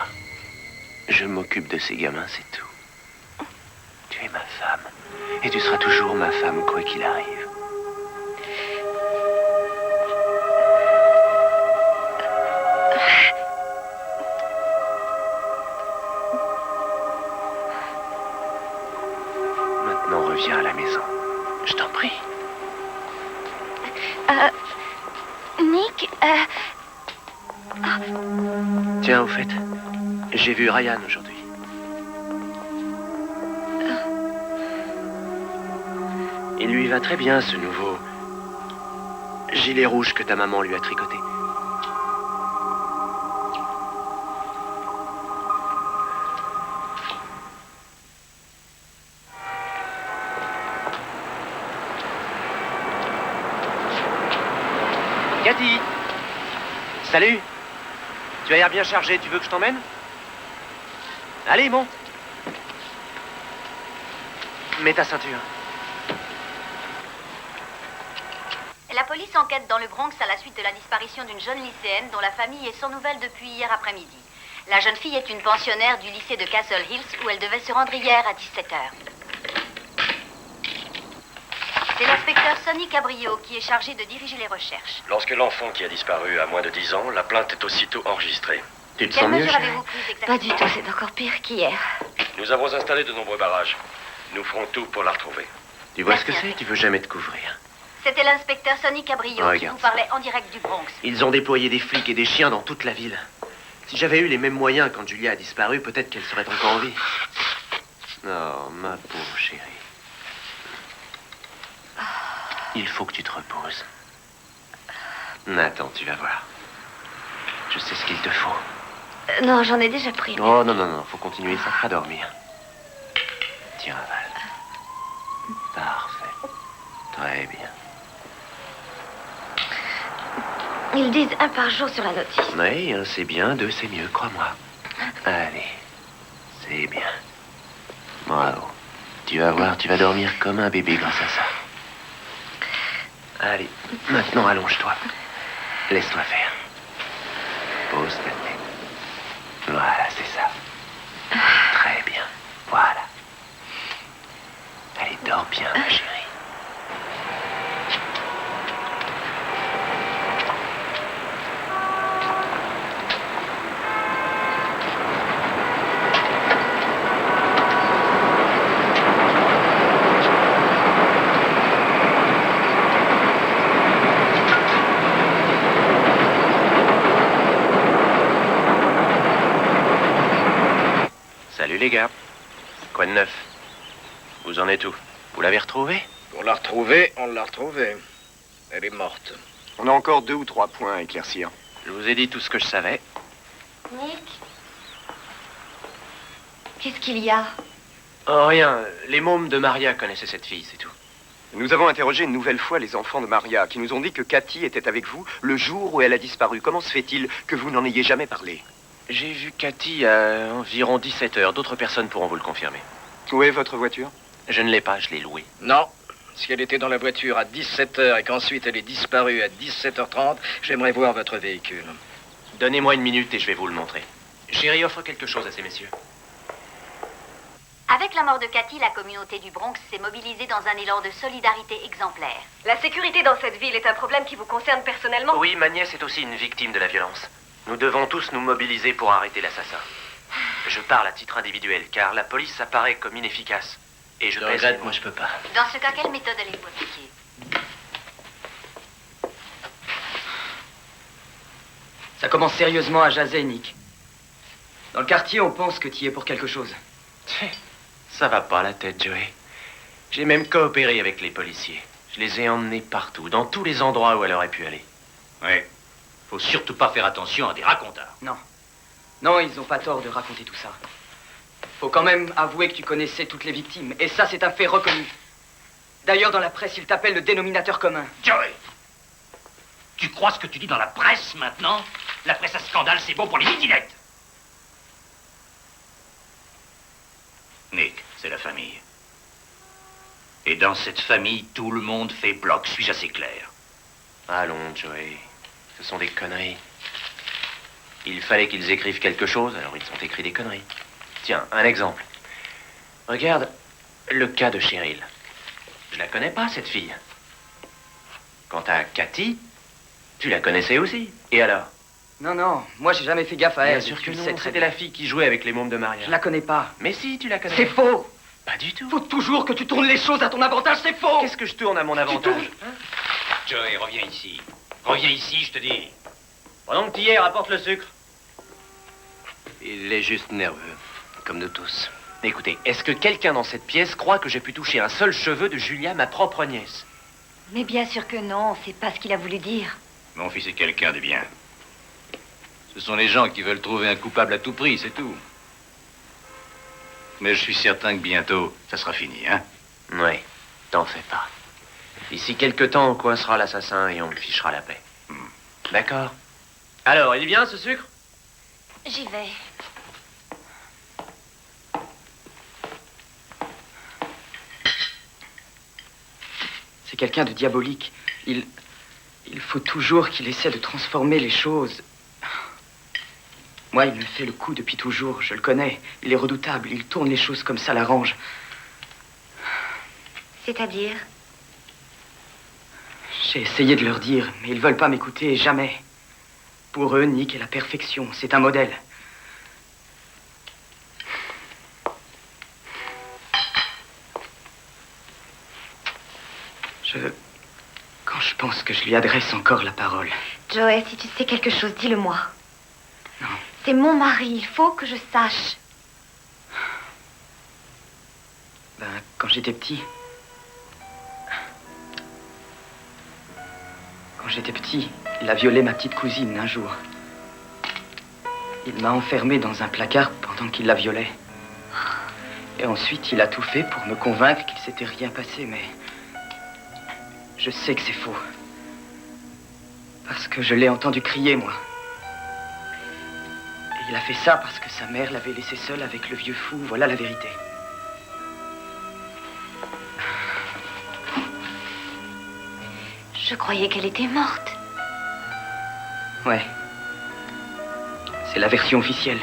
Je m'occupe de ces gamins, c'est tout. Tu es ma femme. Et tu seras toujours ma femme, quoi qu'il arrive. Tiens, au fait, j'ai vu Ryan aujourd'hui. Il lui va très bien, ce nouveau gilet rouge que ta maman lui a tricoté. Cathy! Salut! Tu as l'air bien chargé, tu veux que je t'emmène? Allez, monte! Mets ta ceinture. La police enquête dans le Bronx à la suite de la disparition d'une jeune lycéenne dont la famille est sans nouvelles depuis hier après-midi. La jeune fille est une pensionnaire du lycée de Castle Hills où elle devait se rendre hier à 17h. C'est l'inspecteur Sonny Cabrillo qui est chargé de diriger les recherches. Lorsque l'enfant qui a disparu a moins de 10 ans, la plainte est aussitôt enregistrée. Tu te Quelles sens mieux, mesures chérie? avez-vous prises exactement? Pas du tout, c'est encore pire qu'hier. Nous avons installé de nombreux barrages. Nous ferons tout pour la retrouver. Tu vois ce que c'est? Tu veux jamais te couvrir. C'était l'inspecteur Sonny Cabrillo qui Regarde vous parlait en direct du Bronx. Ils ont déployé des flics et des chiens dans toute la ville. Si j'avais eu les mêmes moyens quand Julia a disparu, peut-être qu'elle serait encore en vie. Oh, ma pauvre chérie. Il faut que tu te reposes. Attends, tu vas voir. Je sais ce qu'il te faut. Non, j'en ai déjà pris. Oh, non, non, non, faut continuer, ça fera dormir. Tiens, avale. Parfait. Très bien. Ils disent 1 par jour sur la notice. Oui, 1 c'est bien, 2 c'est mieux, crois-moi. Allez, c'est bien. Bravo. Tu vas voir, tu vas dormir comme un bébé grâce à ça. Allez, maintenant allonge-toi. Laisse-toi faire. Pose ta tête. Voilà, c'est ça. Très bien. Voilà. Allez, dors bien, ma chérie. Salut les gars. Quoi de neuf? Vous en êtes où? Vous l'avez retrouvée? Pour la retrouver, on l'a retrouvée. Elle est morte. On a encore 2 ou 3 points à éclaircir. Je vous ai dit tout ce que je savais. Nick? Qu'est-ce qu'il y a? Oh, rien. Les mômes de Maria connaissaient cette fille, c'est tout. Nous avons interrogé une nouvelle fois les enfants de Maria, qui nous ont dit que Cathy était avec vous le jour où elle a disparu. Comment se fait-il que vous n'en ayez jamais parlé? J'ai vu Cathy à environ 17h. D'autres personnes pourront vous le confirmer. Où est votre voiture? Je ne l'ai pas, je l'ai louée. Non. Si elle était dans la voiture à 17h et qu'ensuite elle est disparue à 17h30, j'aimerais voir votre véhicule. Donnez-moi 1 minute et je vais vous le montrer. Chérie offre quelque chose à ces messieurs. Avec la mort de Cathy, la communauté du Bronx s'est mobilisée dans un élan de solidarité exemplaire. La sécurité dans cette ville est un problème qui vous concerne personnellement? Oui, ma nièce est aussi une victime de la violence. Nous devons tous nous mobiliser pour arrêter l'assassin. Je parle à titre individuel, car la police apparaît comme inefficace. Et je regrette, moi je peux pas. Dans ce cas, quelle méthode allez-vous appliquer? Ça commence sérieusement à jaser, Nick. Dans le quartier, on pense que tu y es pour quelque chose. Ça va pas la tête, Joey. J'ai même coopéré avec les policiers. Je les ai emmenés partout, dans tous les endroits où elle aurait pu aller. Ouais. Faut surtout pas faire attention à des racontars. Non. Non, ils ont pas tort de raconter tout ça. Faut quand même avouer que tu connaissais toutes les victimes. Et ça, c'est un fait reconnu. D'ailleurs, dans la presse, ils t'appellent le dénominateur commun. Joey! Tu crois ce que tu dis dans la presse maintenant? La presse à scandale, c'est bon pour les midinettes. Nick, c'est la famille. Et dans cette famille, tout le monde fait bloc. Suis-je assez clair? Allons, Joey. Ce sont des conneries. Il fallait qu'ils écrivent quelque chose, alors ils ont écrit des conneries. Tiens, un exemple. Regarde le cas de Cheryl. Je la connais pas, cette fille. Quant à Cathy, tu la connaissais aussi. Et alors? Non, non, moi j'ai jamais fait gaffe à elle. Bien sûr que tu le non, sais très c'était bien. la fille qui jouait avec les mômes de Maria. Je la connais pas. Mais si, tu la connais. C'est faux. Pas du tout. Faut toujours que tu tournes les choses à ton avantage, c'est faux. Qu'est-ce que je tourne à mon avantage? Joey, reviens ici. Reviens ici, je te dis. Pendant que tu y es, rapporte le sucre. Il est juste nerveux, comme nous tous. Écoutez, est-ce que quelqu'un dans cette pièce croit que j'ai pu toucher un seul cheveu de Julia, ma propre nièce? Mais bien sûr que non, c'est pas ce qu'il a voulu dire. Mon fils est quelqu'un de bien. Ce sont les gens qui veulent trouver un coupable à tout prix, c'est tout. Mais je suis certain que bientôt, ça sera fini, hein? Oui, t'en fais pas. D'ici quelque temps, on coincera l'assassin et on me fichera la paix. D'accord. Alors, il est bien, ce sucre? J'y vais. C'est quelqu'un de diabolique. Il faut toujours qu'il essaie de transformer les choses. Moi, il me fait le coup depuis toujours. Je le connais. Il est redoutable. Il tourne les choses comme ça l'arrange. C'est-à-dire? J'ai essayé de leur dire, mais ils veulent pas m'écouter, jamais. Pour eux, Nick est la perfection. C'est un modèle. Quand je pense que je lui adresse encore la parole. Joey, si tu sais quelque chose, dis-le-moi. Non. C'est mon mari, il faut que je sache. Ben, quand j'étais petit... Quand j'étais petit, il a violé ma petite cousine un jour. Il m'a enfermé dans un placard pendant qu'il la violait. Et ensuite, il a tout fait pour me convaincre qu'il s'était rien passé, mais... Je sais que c'est faux. Parce que je l'ai entendu crier, moi. Et il a fait ça parce que sa mère l'avait laissé seule avec le vieux fou. Voilà la vérité. Je croyais qu'elle était morte. Ouais. C'est la version officielle.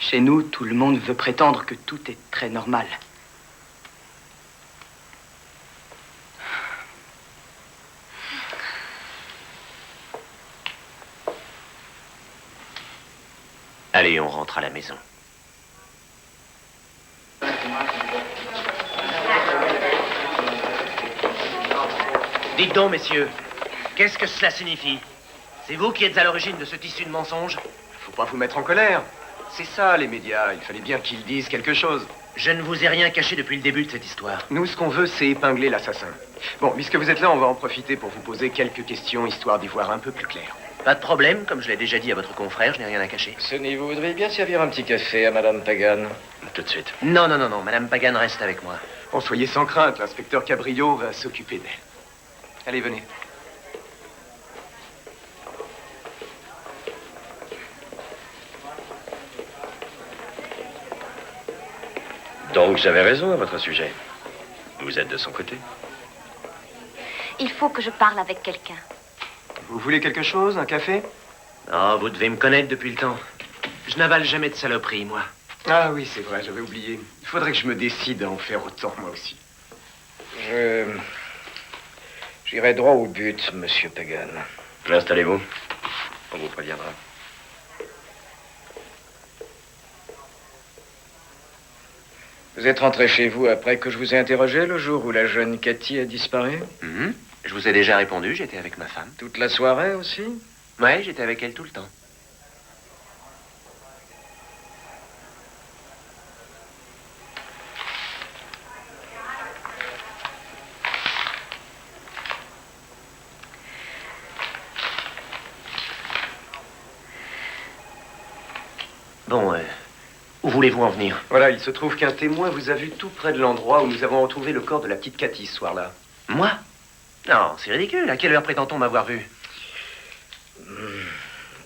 Chez nous, tout le monde veut prétendre que tout est très normal. Allez, on rentre à la maison. Dites donc, messieurs, qu'est-ce que cela signifie? C'est vous qui êtes à l'origine de ce tissu de mensonges? Faut pas vous mettre en colère. C'est ça, les médias. Il fallait bien qu'ils disent quelque chose. Je ne vous ai rien caché depuis le début de cette histoire. Nous, ce qu'on veut, c'est épingler l'assassin. Bon, puisque vous êtes là, on va en profiter pour vous poser quelques questions, histoire d'y voir un peu plus clair. Pas de problème, comme je l'ai déjà dit à votre confrère, je n'ai rien à cacher. Sonny, vous voudriez bien servir un petit café à Madame Pagan? Tout de suite. Non, non, non, non, Madame Pagan reste avec moi. Bon, soyez sans crainte, l'inspecteur Cabrillo va s'occuper d'elle. Allez, venez. Donc j'avais raison à votre sujet. Vous êtes de son côté. Il faut que je parle avec quelqu'un. Vous voulez quelque chose, un café? Oh, vous devez me connaître depuis le temps. Je n'avale jamais de saloperie, moi. Ah oui, c'est vrai, j'avais oublié. Il faudrait que je me décide à en faire autant, moi aussi. J'irai droit au but, monsieur Pagan. Installez-vous. On vous préviendra. Vous êtes rentré chez vous après que je vous ai interrogé le jour où la jeune Cathy a disparu? Je vous ai déjà répondu, j'étais avec ma femme. Toute la soirée aussi? Ouais, j'étais avec elle tout le temps. Bon, où voulez-vous en venir? Voilà, il se trouve qu'un témoin vous a vu tout près de l'endroit où nous avons retrouvé le corps de la petite Cathy ce soir-là. Moi? Non, c'est ridicule. À quelle heure prétend-on m'avoir vu?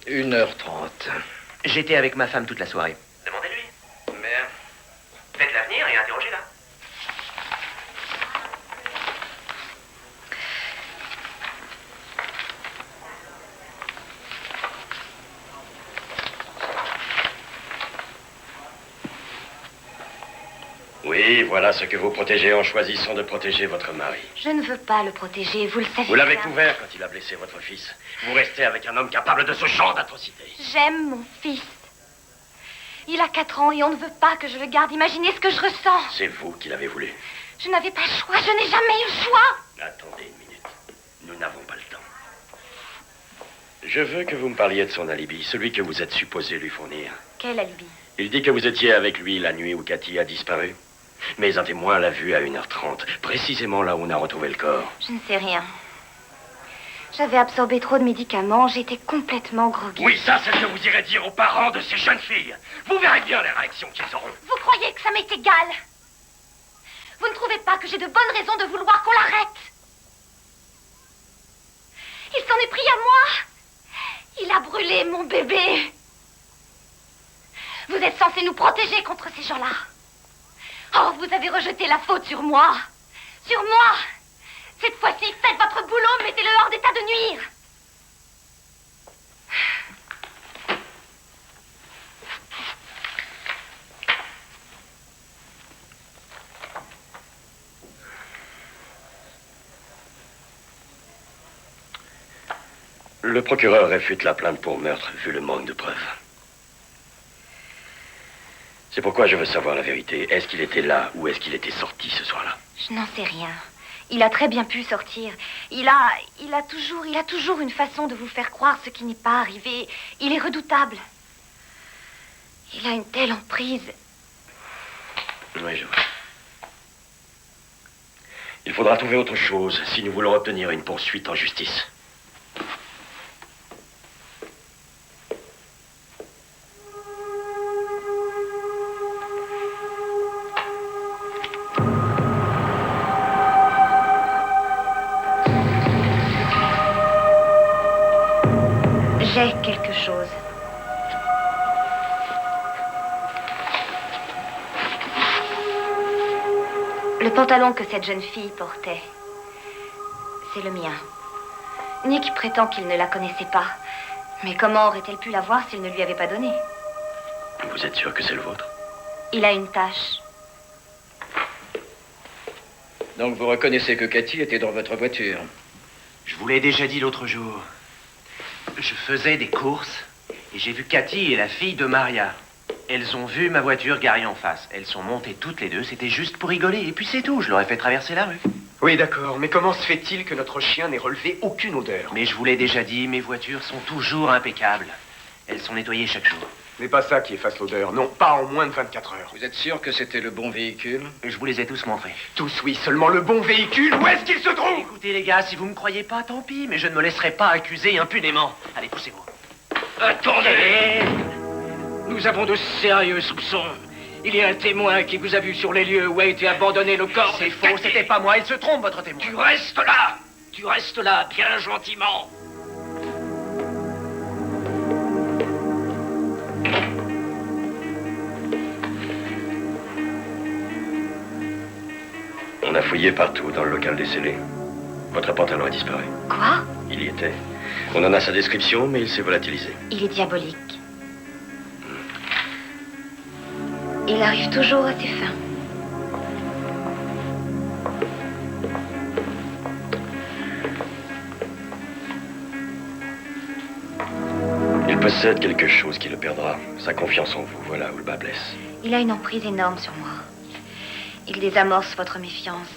1h30. J'étais avec ma femme toute la soirée. Demandez-lui. Mais faites-la venir et interrogez-la. Oui, voilà ce que vous protégez en choisissant de protéger votre mari. Je ne veux pas le protéger, vous le savez. Vous l'avez bien. couvert quand il a blessé votre fils. Vous restez avec un homme capable de ce genre d'atrocité. J'aime mon fils. Il a 4 ans et on ne veut pas que je le garde. Imaginez ce que je ressens. C'est vous qui l'avez voulu. Je n'avais pas le choix, je n'ai jamais eu le choix. Attendez une minute. Nous n'avons pas le temps. Je veux que vous me parliez de son alibi, celui que vous êtes supposé lui fournir. Quel alibi? Il dit que vous étiez avec lui la nuit où Cathy a disparu. Mais un témoin l'a vu à 1h30, précisément là où on a retrouvé le corps. Je ne sais rien. J'avais absorbé trop de médicaments, j'étais complètement groggy. Oui, ça, c'est ce que vous irez dire aux parents de ces jeunes filles. Vous verrez bien les réactions qu'ils auront. Vous croyez que ça m'est égal? Vous ne trouvez pas que j'ai de bonnes raisons de vouloir qu'on l'arrête? Il s'en est pris à moi. Il a brûlé mon bébé. Vous êtes censés nous protéger contre ces gens-là. Oh, vous avez rejeté la faute sur moi. Sur moi. Cette fois-ci, faites votre boulot, mettez-le hors d'état de nuire. Le procureur réfute la plainte pour meurtre, vu le manque de preuves. C'est pourquoi je veux savoir la vérité. Est-ce qu'il était là ou est-ce qu'il était sorti ce soir-là? Je n'en sais rien. Il a très bien pu sortir. Il a toujours une façon de vous faire croire ce qui n'est pas arrivé. Il est redoutable. Il a une telle emprise. Oui, je vois. Il faudra trouver autre chose si nous voulons obtenir une poursuite en justice. J'ai quelque chose. Le pantalon que cette jeune fille portait, c'est le mien. Nick prétend qu'il ne la connaissait pas. Mais comment aurait-elle pu la voir s'il ne lui avait pas donné? Vous êtes sûr que c'est le vôtre? Il a une tache. Donc vous reconnaissez que Cathy était dans votre voiture? Je vous l'ai déjà dit l'autre jour. Je faisais des courses et j'ai vu Cathy et la fille de Maria. Elles ont vu ma voiture garée en face. Elles sont montées toutes les deux, c'était juste pour rigoler. Et puis c'est tout, je leur ai fait traverser la rue. Oui, d'accord, mais comment se fait-il que notre chien n'ait relevé aucune odeur? Mais je vous l'ai déjà dit, mes voitures sont toujours impeccables. Elles sont nettoyées chaque jour. Ce n'est pas ça qui efface l'odeur, non, pas en moins de 24 heures. Vous êtes sûr que c'était le bon véhicule? Je vous les ai tous montrés. Tous, oui, seulement le bon véhicule, où est-ce qu'il se trouve? Écoutez les gars, si vous me croyez pas, tant pis, mais je ne me laisserai pas accuser impunément. Allez, poussez-vous. Attendez! Nous avons de sérieux soupçons. Il y a un témoin qui vous a vu sur les lieux où a été abandonné le corps. C'est faux, c'était pas moi, il se trompe, votre témoin. Tu restes là! Tu restes là, bien gentiment. On a fouillé partout dans le local des scellés. Votre pantalon a disparu. Quoi? Il y était. On en a sa description, mais il s'est volatilisé. Il est diabolique. Il arrive toujours à ses fins. Il possède quelque chose qui le perdra. Sa confiance en vous, voilà où le bas blesse. Il a une emprise énorme sur moi. Il désamorce votre méfiance.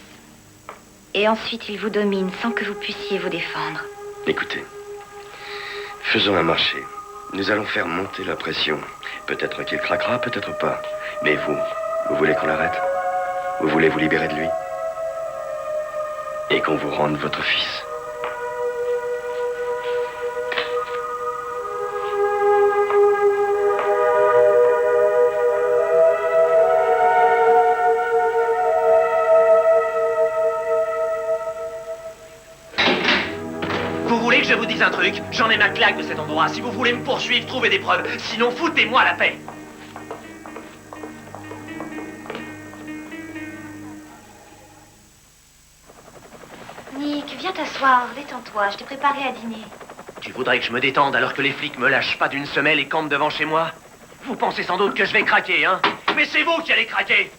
Et ensuite, il vous domine sans que vous puissiez vous défendre. Écoutez, faisons un marché. Nous allons faire monter la pression. Peut-être qu'il craquera, peut-être pas. Mais vous voulez qu'on l'arrête? Vous voulez vous libérer de lui? Et qu'on vous rende votre fils? Je vous dis un truc, j'en ai ma claque de cet endroit. Si vous voulez me poursuivre, trouvez des preuves. Sinon, foutez-moi la paix. Nick, viens t'asseoir, détends-toi, je t'ai préparé à dîner. Tu voudrais que je me détende alors que les flics me lâchent pas d'une semelle et campent devant chez moi? Vous pensez sans doute que je vais craquer, hein? Mais c'est vous qui allez craquer!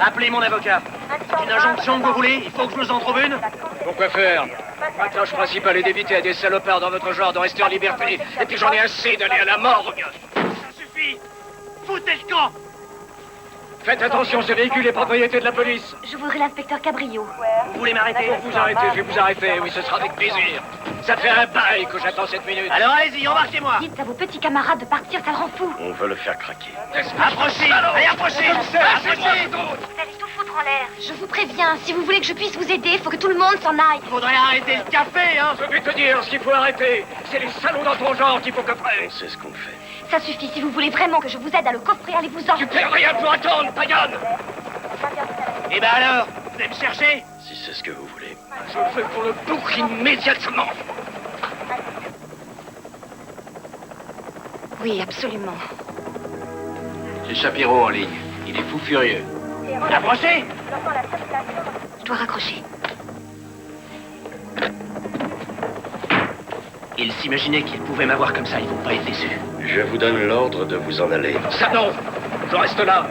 Appelez mon avocat. Une injonction que vous voulez? Il faut que je vous en trouve une? Pourquoi faire? Ma tâche principale est d'éviter à des salopards dans votre genre de rester en liberté. Et puis j'en ai assez d'aller à la morgue. Ça suffit! Foutez le camp! Faites attention, ce véhicule est propriété de la police. Je voudrais l'inspecteur Cabrillo. Vous voulez m'arrêter? Vous arrêtez, je vais vous arrêter. Oui, ce sera avec plaisir. Ça fait un bail que j'attends cette minute. Alors allez-y, embarquez-moi. Dites à vos petits camarades de partir, ça le rend fou. On veut le faire craquer. Approchez. Allez, approchez. Approchez. Vous allez tout foutre en l'air. Je vous préviens, si vous voulez que je puisse vous aider, il faut que tout le monde s'en aille. Faudrait arrêter le café, hein. Je vais te dire ce qu'il faut arrêter. C'est les salauds dans ton genre qu'il faut coffrer. On sait ce qu'on fait. Ça suffit, si vous voulez vraiment que je vous aide à le coffrer, allez-vous-en. Tu perds rien pour attendre, Pagan. Eh ben alors, vous allez me chercher? Si c'est ce que vous voulez. Je veux qu'on le boucle immédiatement. Oui, absolument. J'ai Shapiro en ligne. Il est fou furieux. Approchez. Je dois raccrocher. Ils s'imaginaient qu'ils pouvaient m'avoir comme ça, ils vont pas être déçus. Je vous donne l'ordre de vous en aller. Ça non, je reste là.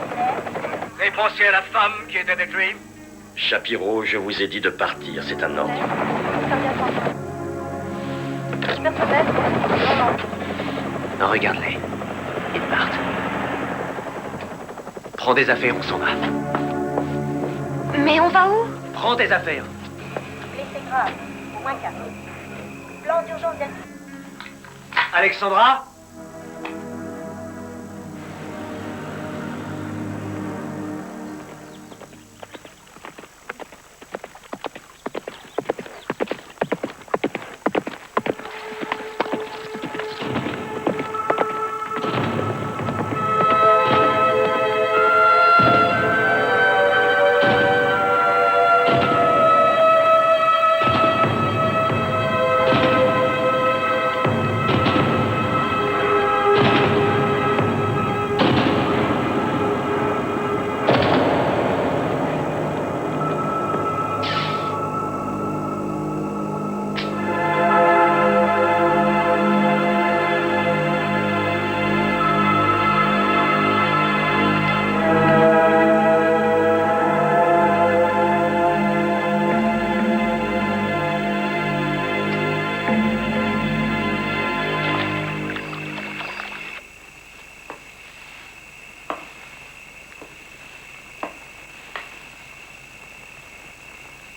Vous avez pensé à la femme qui était avec lui? Shapiro, je vous ai dit de partir, c'est un ordre. Non, regarde-les. Ils partent. Prends des affaires, on s'en va. Mais on va où? Prends tes affaires. Blessé grave, au moins 4. Plan d'urgence Alexandra?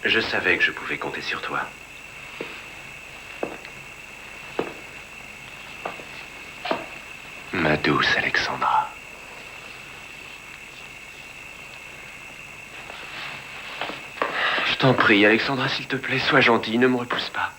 Je savais que je pouvais compter sur toi. Ma douce Alexandra. Je t'en prie, Alexandra, s'il te plaît, sois gentille, ne me repousse pas.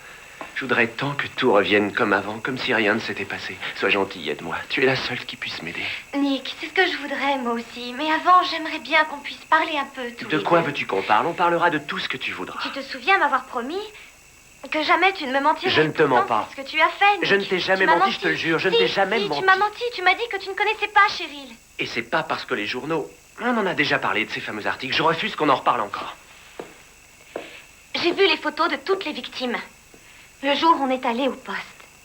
Je voudrais tant que tout revienne comme avant, comme si rien ne s'était passé. Sois gentille, aide-moi. Tu es la seule qui puisse m'aider. Nick, c'est ce que je voudrais, moi aussi. Mais avant, j'aimerais bien qu'on puisse parler un peu, tous De les quoi deux. veux-tu qu'on parle? On parlera de tout ce que tu voudras. Tu te souviens m'avoir promis que jamais tu ne me mentirais? Je ne te mens Pourtant, pas. c'est ce que tu as fait, Nick. Je ne t'ai jamais Tu m'as menti, je te le jure. Je ne Si, t'ai jamais si, menti. tu m'as menti. Tu m'as dit que tu ne connaissais pas Cheryl. Et c'est pas parce que les journaux... On en a déjà parlé de ces fameux articles. Je refuse qu'on en reparle encore. J'ai vu les photos de toutes les victimes. Le jour où on est allé au poste.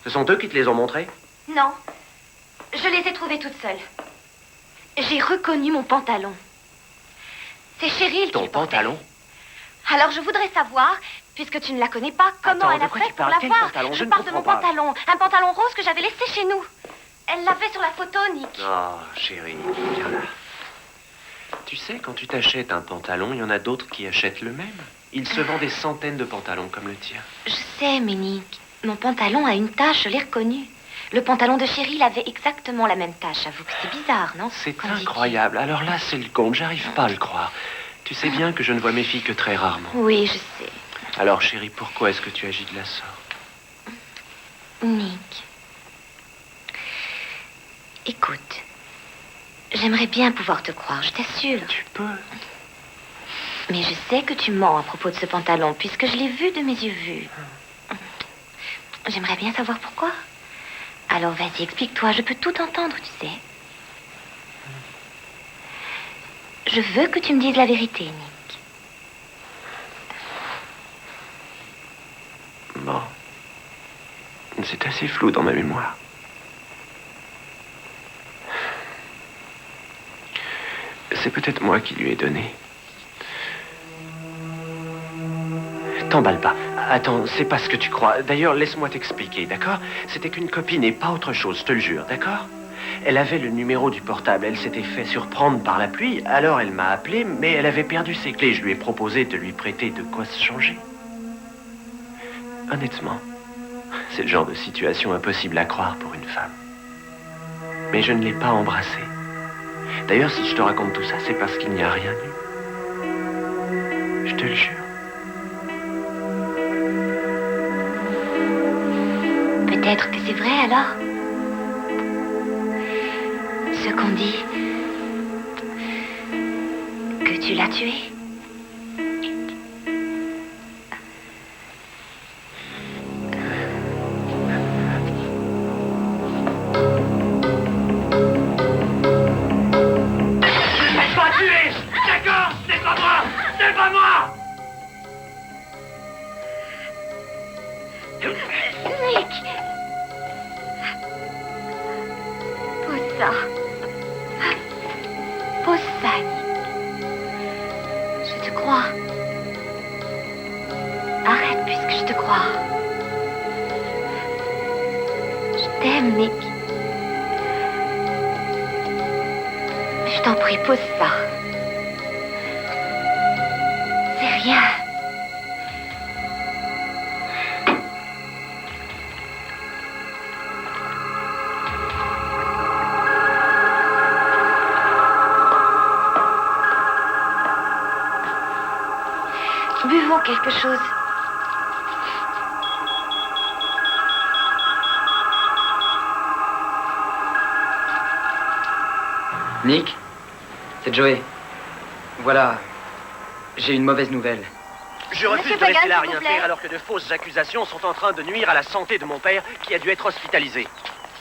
Ce sont eux qui te les ont montrés? Non. Je les ai trouvées toutes seules. J'ai reconnu mon pantalon. C'est Cheryl Ton qui le portait. pantalon? Alors je voudrais savoir, puisque tu ne la connais pas, comment Attends, elle de a quoi fait tu pour parles? Quel l'avoir. pantalon? Je ne parle de mon comprends pas. pantalon. Un pantalon rose que j'avais laissé chez nous. Elle l'avait sur la photo, Nick. Oh, chérie, viens là. Tu sais, quand tu t'achètes un pantalon, il y en a d'autres qui achètent le même. Il se vend des centaines de pantalons comme le tien. Je sais, mais Nick, mon pantalon a une tache, je l'ai reconnu. Le pantalon de Cheryl avait exactement la même tache. J'avoue que c'est bizarre, non? C'est incroyable. Alors là, c'est le compte. J'arrive pas à le croire. Tu sais bien que je ne vois mes filles que très rarement. Oui, je sais. Alors, chérie, pourquoi est-ce que tu agis de la sorte? Nick. Écoute. J'aimerais bien pouvoir te croire, je t'assure. Tu peux. Mais je sais que tu mens à propos de ce pantalon, puisque je l'ai vu de mes yeux vus. J'aimerais bien savoir pourquoi. Alors vas-y, explique-toi, je peux tout entendre, tu sais. Je veux que tu me dises la vérité, Nick. Bon. C'est assez flou dans ma mémoire. C'est peut-être moi qui lui ai donné. T'emballe pas. Attends, c'est pas ce que tu crois. D'ailleurs, laisse-moi t'expliquer, d'accord? C'était qu'une copine et pas autre chose, je te le jure, d'accord? Elle avait le numéro du portable. Elle s'était fait surprendre par la pluie. Alors elle m'a appelé, mais elle avait perdu ses clés. Je lui ai proposé de lui prêter de quoi se changer. Honnêtement, c'est le genre de situation impossible à croire pour une femme. Mais je ne l'ai pas embrassée. D'ailleurs, si je te raconte tout ça, c'est parce qu'il n'y a rien eu. Je te le jure. Peut-être que c'est vrai alors. Ce qu'on dit. Que tu l'as tué. Nick! Pose ça. Pose ça, Nick. Je te crois. Arrête puisque je te crois. Je t'aime, Nick. Je t'en prie, pose ça. C'est rien. Buvons quelque chose. Nick, c'est Joey. Voilà, j'ai une mauvaise nouvelle. Je refuse de rester là à rien faire alors que de fausses accusations sont en train de nuire à la santé de mon père qui a dû être hospitalisé.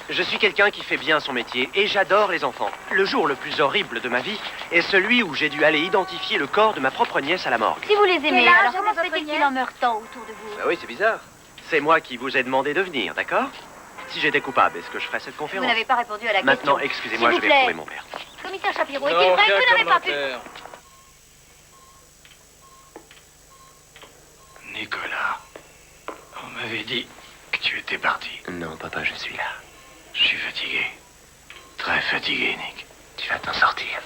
Je suis quelqu'un qui fait bien son métier et j'adore les enfants. Le jour le plus horrible de ma vie est celui où j'ai dû aller identifier le corps de ma propre nièce à la morgue. Si vous les aimez, Quel âge alors a comment se votre fait-il nièce qu'il en meurt tant autour de vous? Ah oui, c'est bizarre. C'est moi qui vous ai demandé de venir, d'accord? Si j'étais coupable, est-ce que je ferais cette Vous conférence? n'avez pas répondu à la Maintenant, question. excusez-moi, S'il je vous vais plaît. retrouver mon père. Commissaire Shapiro, est-il vrai que vous n'avez pas pu... Nicolas, on m'avait dit que tu étais parti. Non, papa, je suis là. Je suis fatigué. Très fatigué, Nick. Tu vas t'en sortir.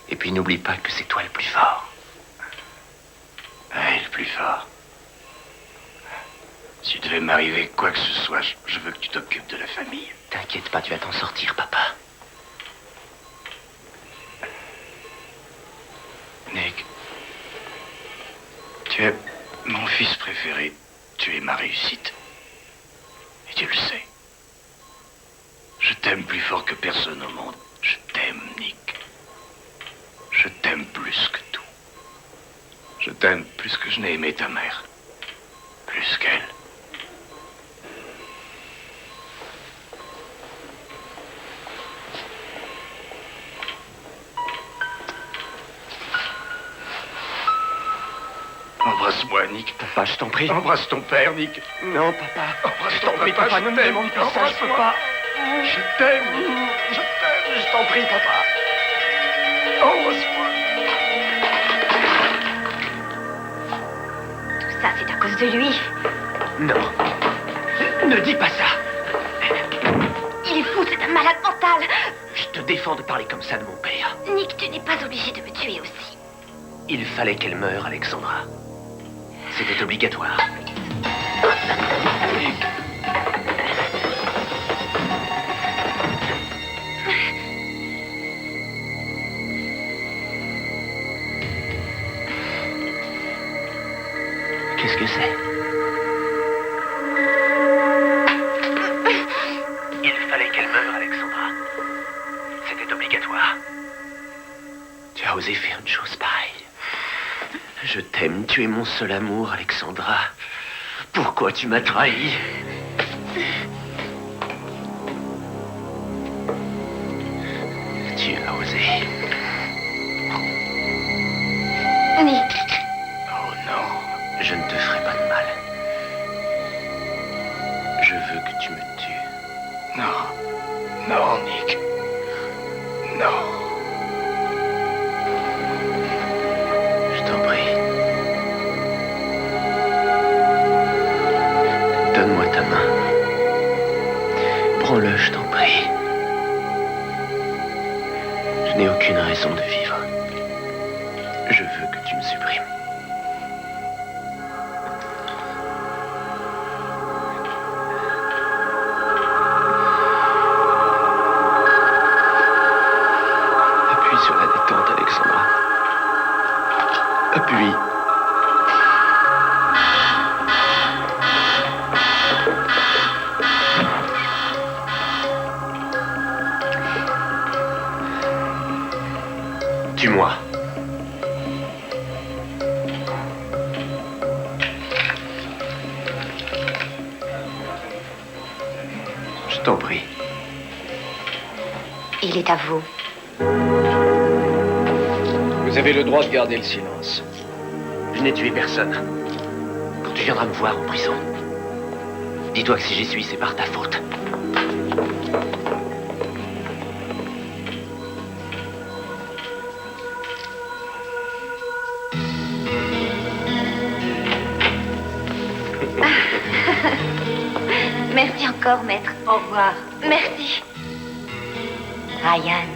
Et puis n'oublie pas que c'est toi le plus fort. Ouais, le plus fort. S'il devait m'arriver quoi que ce soit, je veux que tu t'occupes de la famille. T'inquiète pas, tu vas t'en sortir, papa. Nick, tu es mon fils préféré. Tu es ma réussite. Et tu le sais. Je t'aime plus fort que personne au monde. Je t'aime, Nick. Je t'aime plus que tout. Je t'aime plus que je n'ai aimé ta mère. Plus qu'elle. Embrasse-moi, Nick. Papa, je t'en prie. Embrasse ton père, Nick. Non, papa. Embrasse Je ton t'en prie, papa, papa, je ne me t'aime. demande pas ça, je peux pas. Je t'aime, Nick. Je t'aime. Je t'en prie, papa. Embrasse-moi. Tout ça, c'est à cause de lui. Non. Ne dis pas ça. Il est fou, c'est un malade mental. Je te défends de parler comme ça de mon père. Nick, tu n'es pas obligé de me tuer aussi. Il fallait qu'elle meure, Alexandra. C'était obligatoire. Qu'est-ce que c'est? Il fallait qu'elle meure, Alexandra. C'était obligatoire. Tu as osé faire une chose pareille. Je t'aime, tu es mon seul amour, Alexandra. Pourquoi tu m'as trahi? Tu as osé. Nick. Oh non. Je ne te ferai pas de mal. Je veux que tu me tues. Non. Non, Nick. Non. Je t'en prie. Donne-moi ta main. Prends-le, je t'en prie. Je n'ai aucune raison de vivre. Je veux que tu me supprimes. Appuie sur la détente, Alexandra. Appuie. Tue-moi. Je t'en prie. Il est à vous. Vous avez le droit de garder le silence. Je n'ai tué personne. Quand tu viendras me voir en prison, dis-toi que si j'y suis, c'est par ta faute. Merci encore, maître. Au revoir. Merci. Ryan.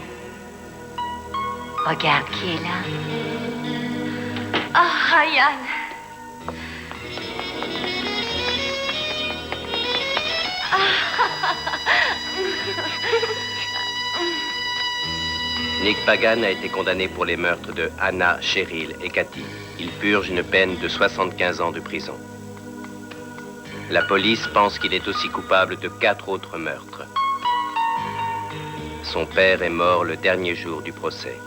Regarde qui est là. Oh, Ryan. Nick Pagan a été condamné pour les meurtres de Anna, Cheryl et Cathy. Il purge une peine de 75 ans de prison. La police pense qu'il est aussi coupable de 4 autres meurtres. Son père est mort le dernier jour du procès.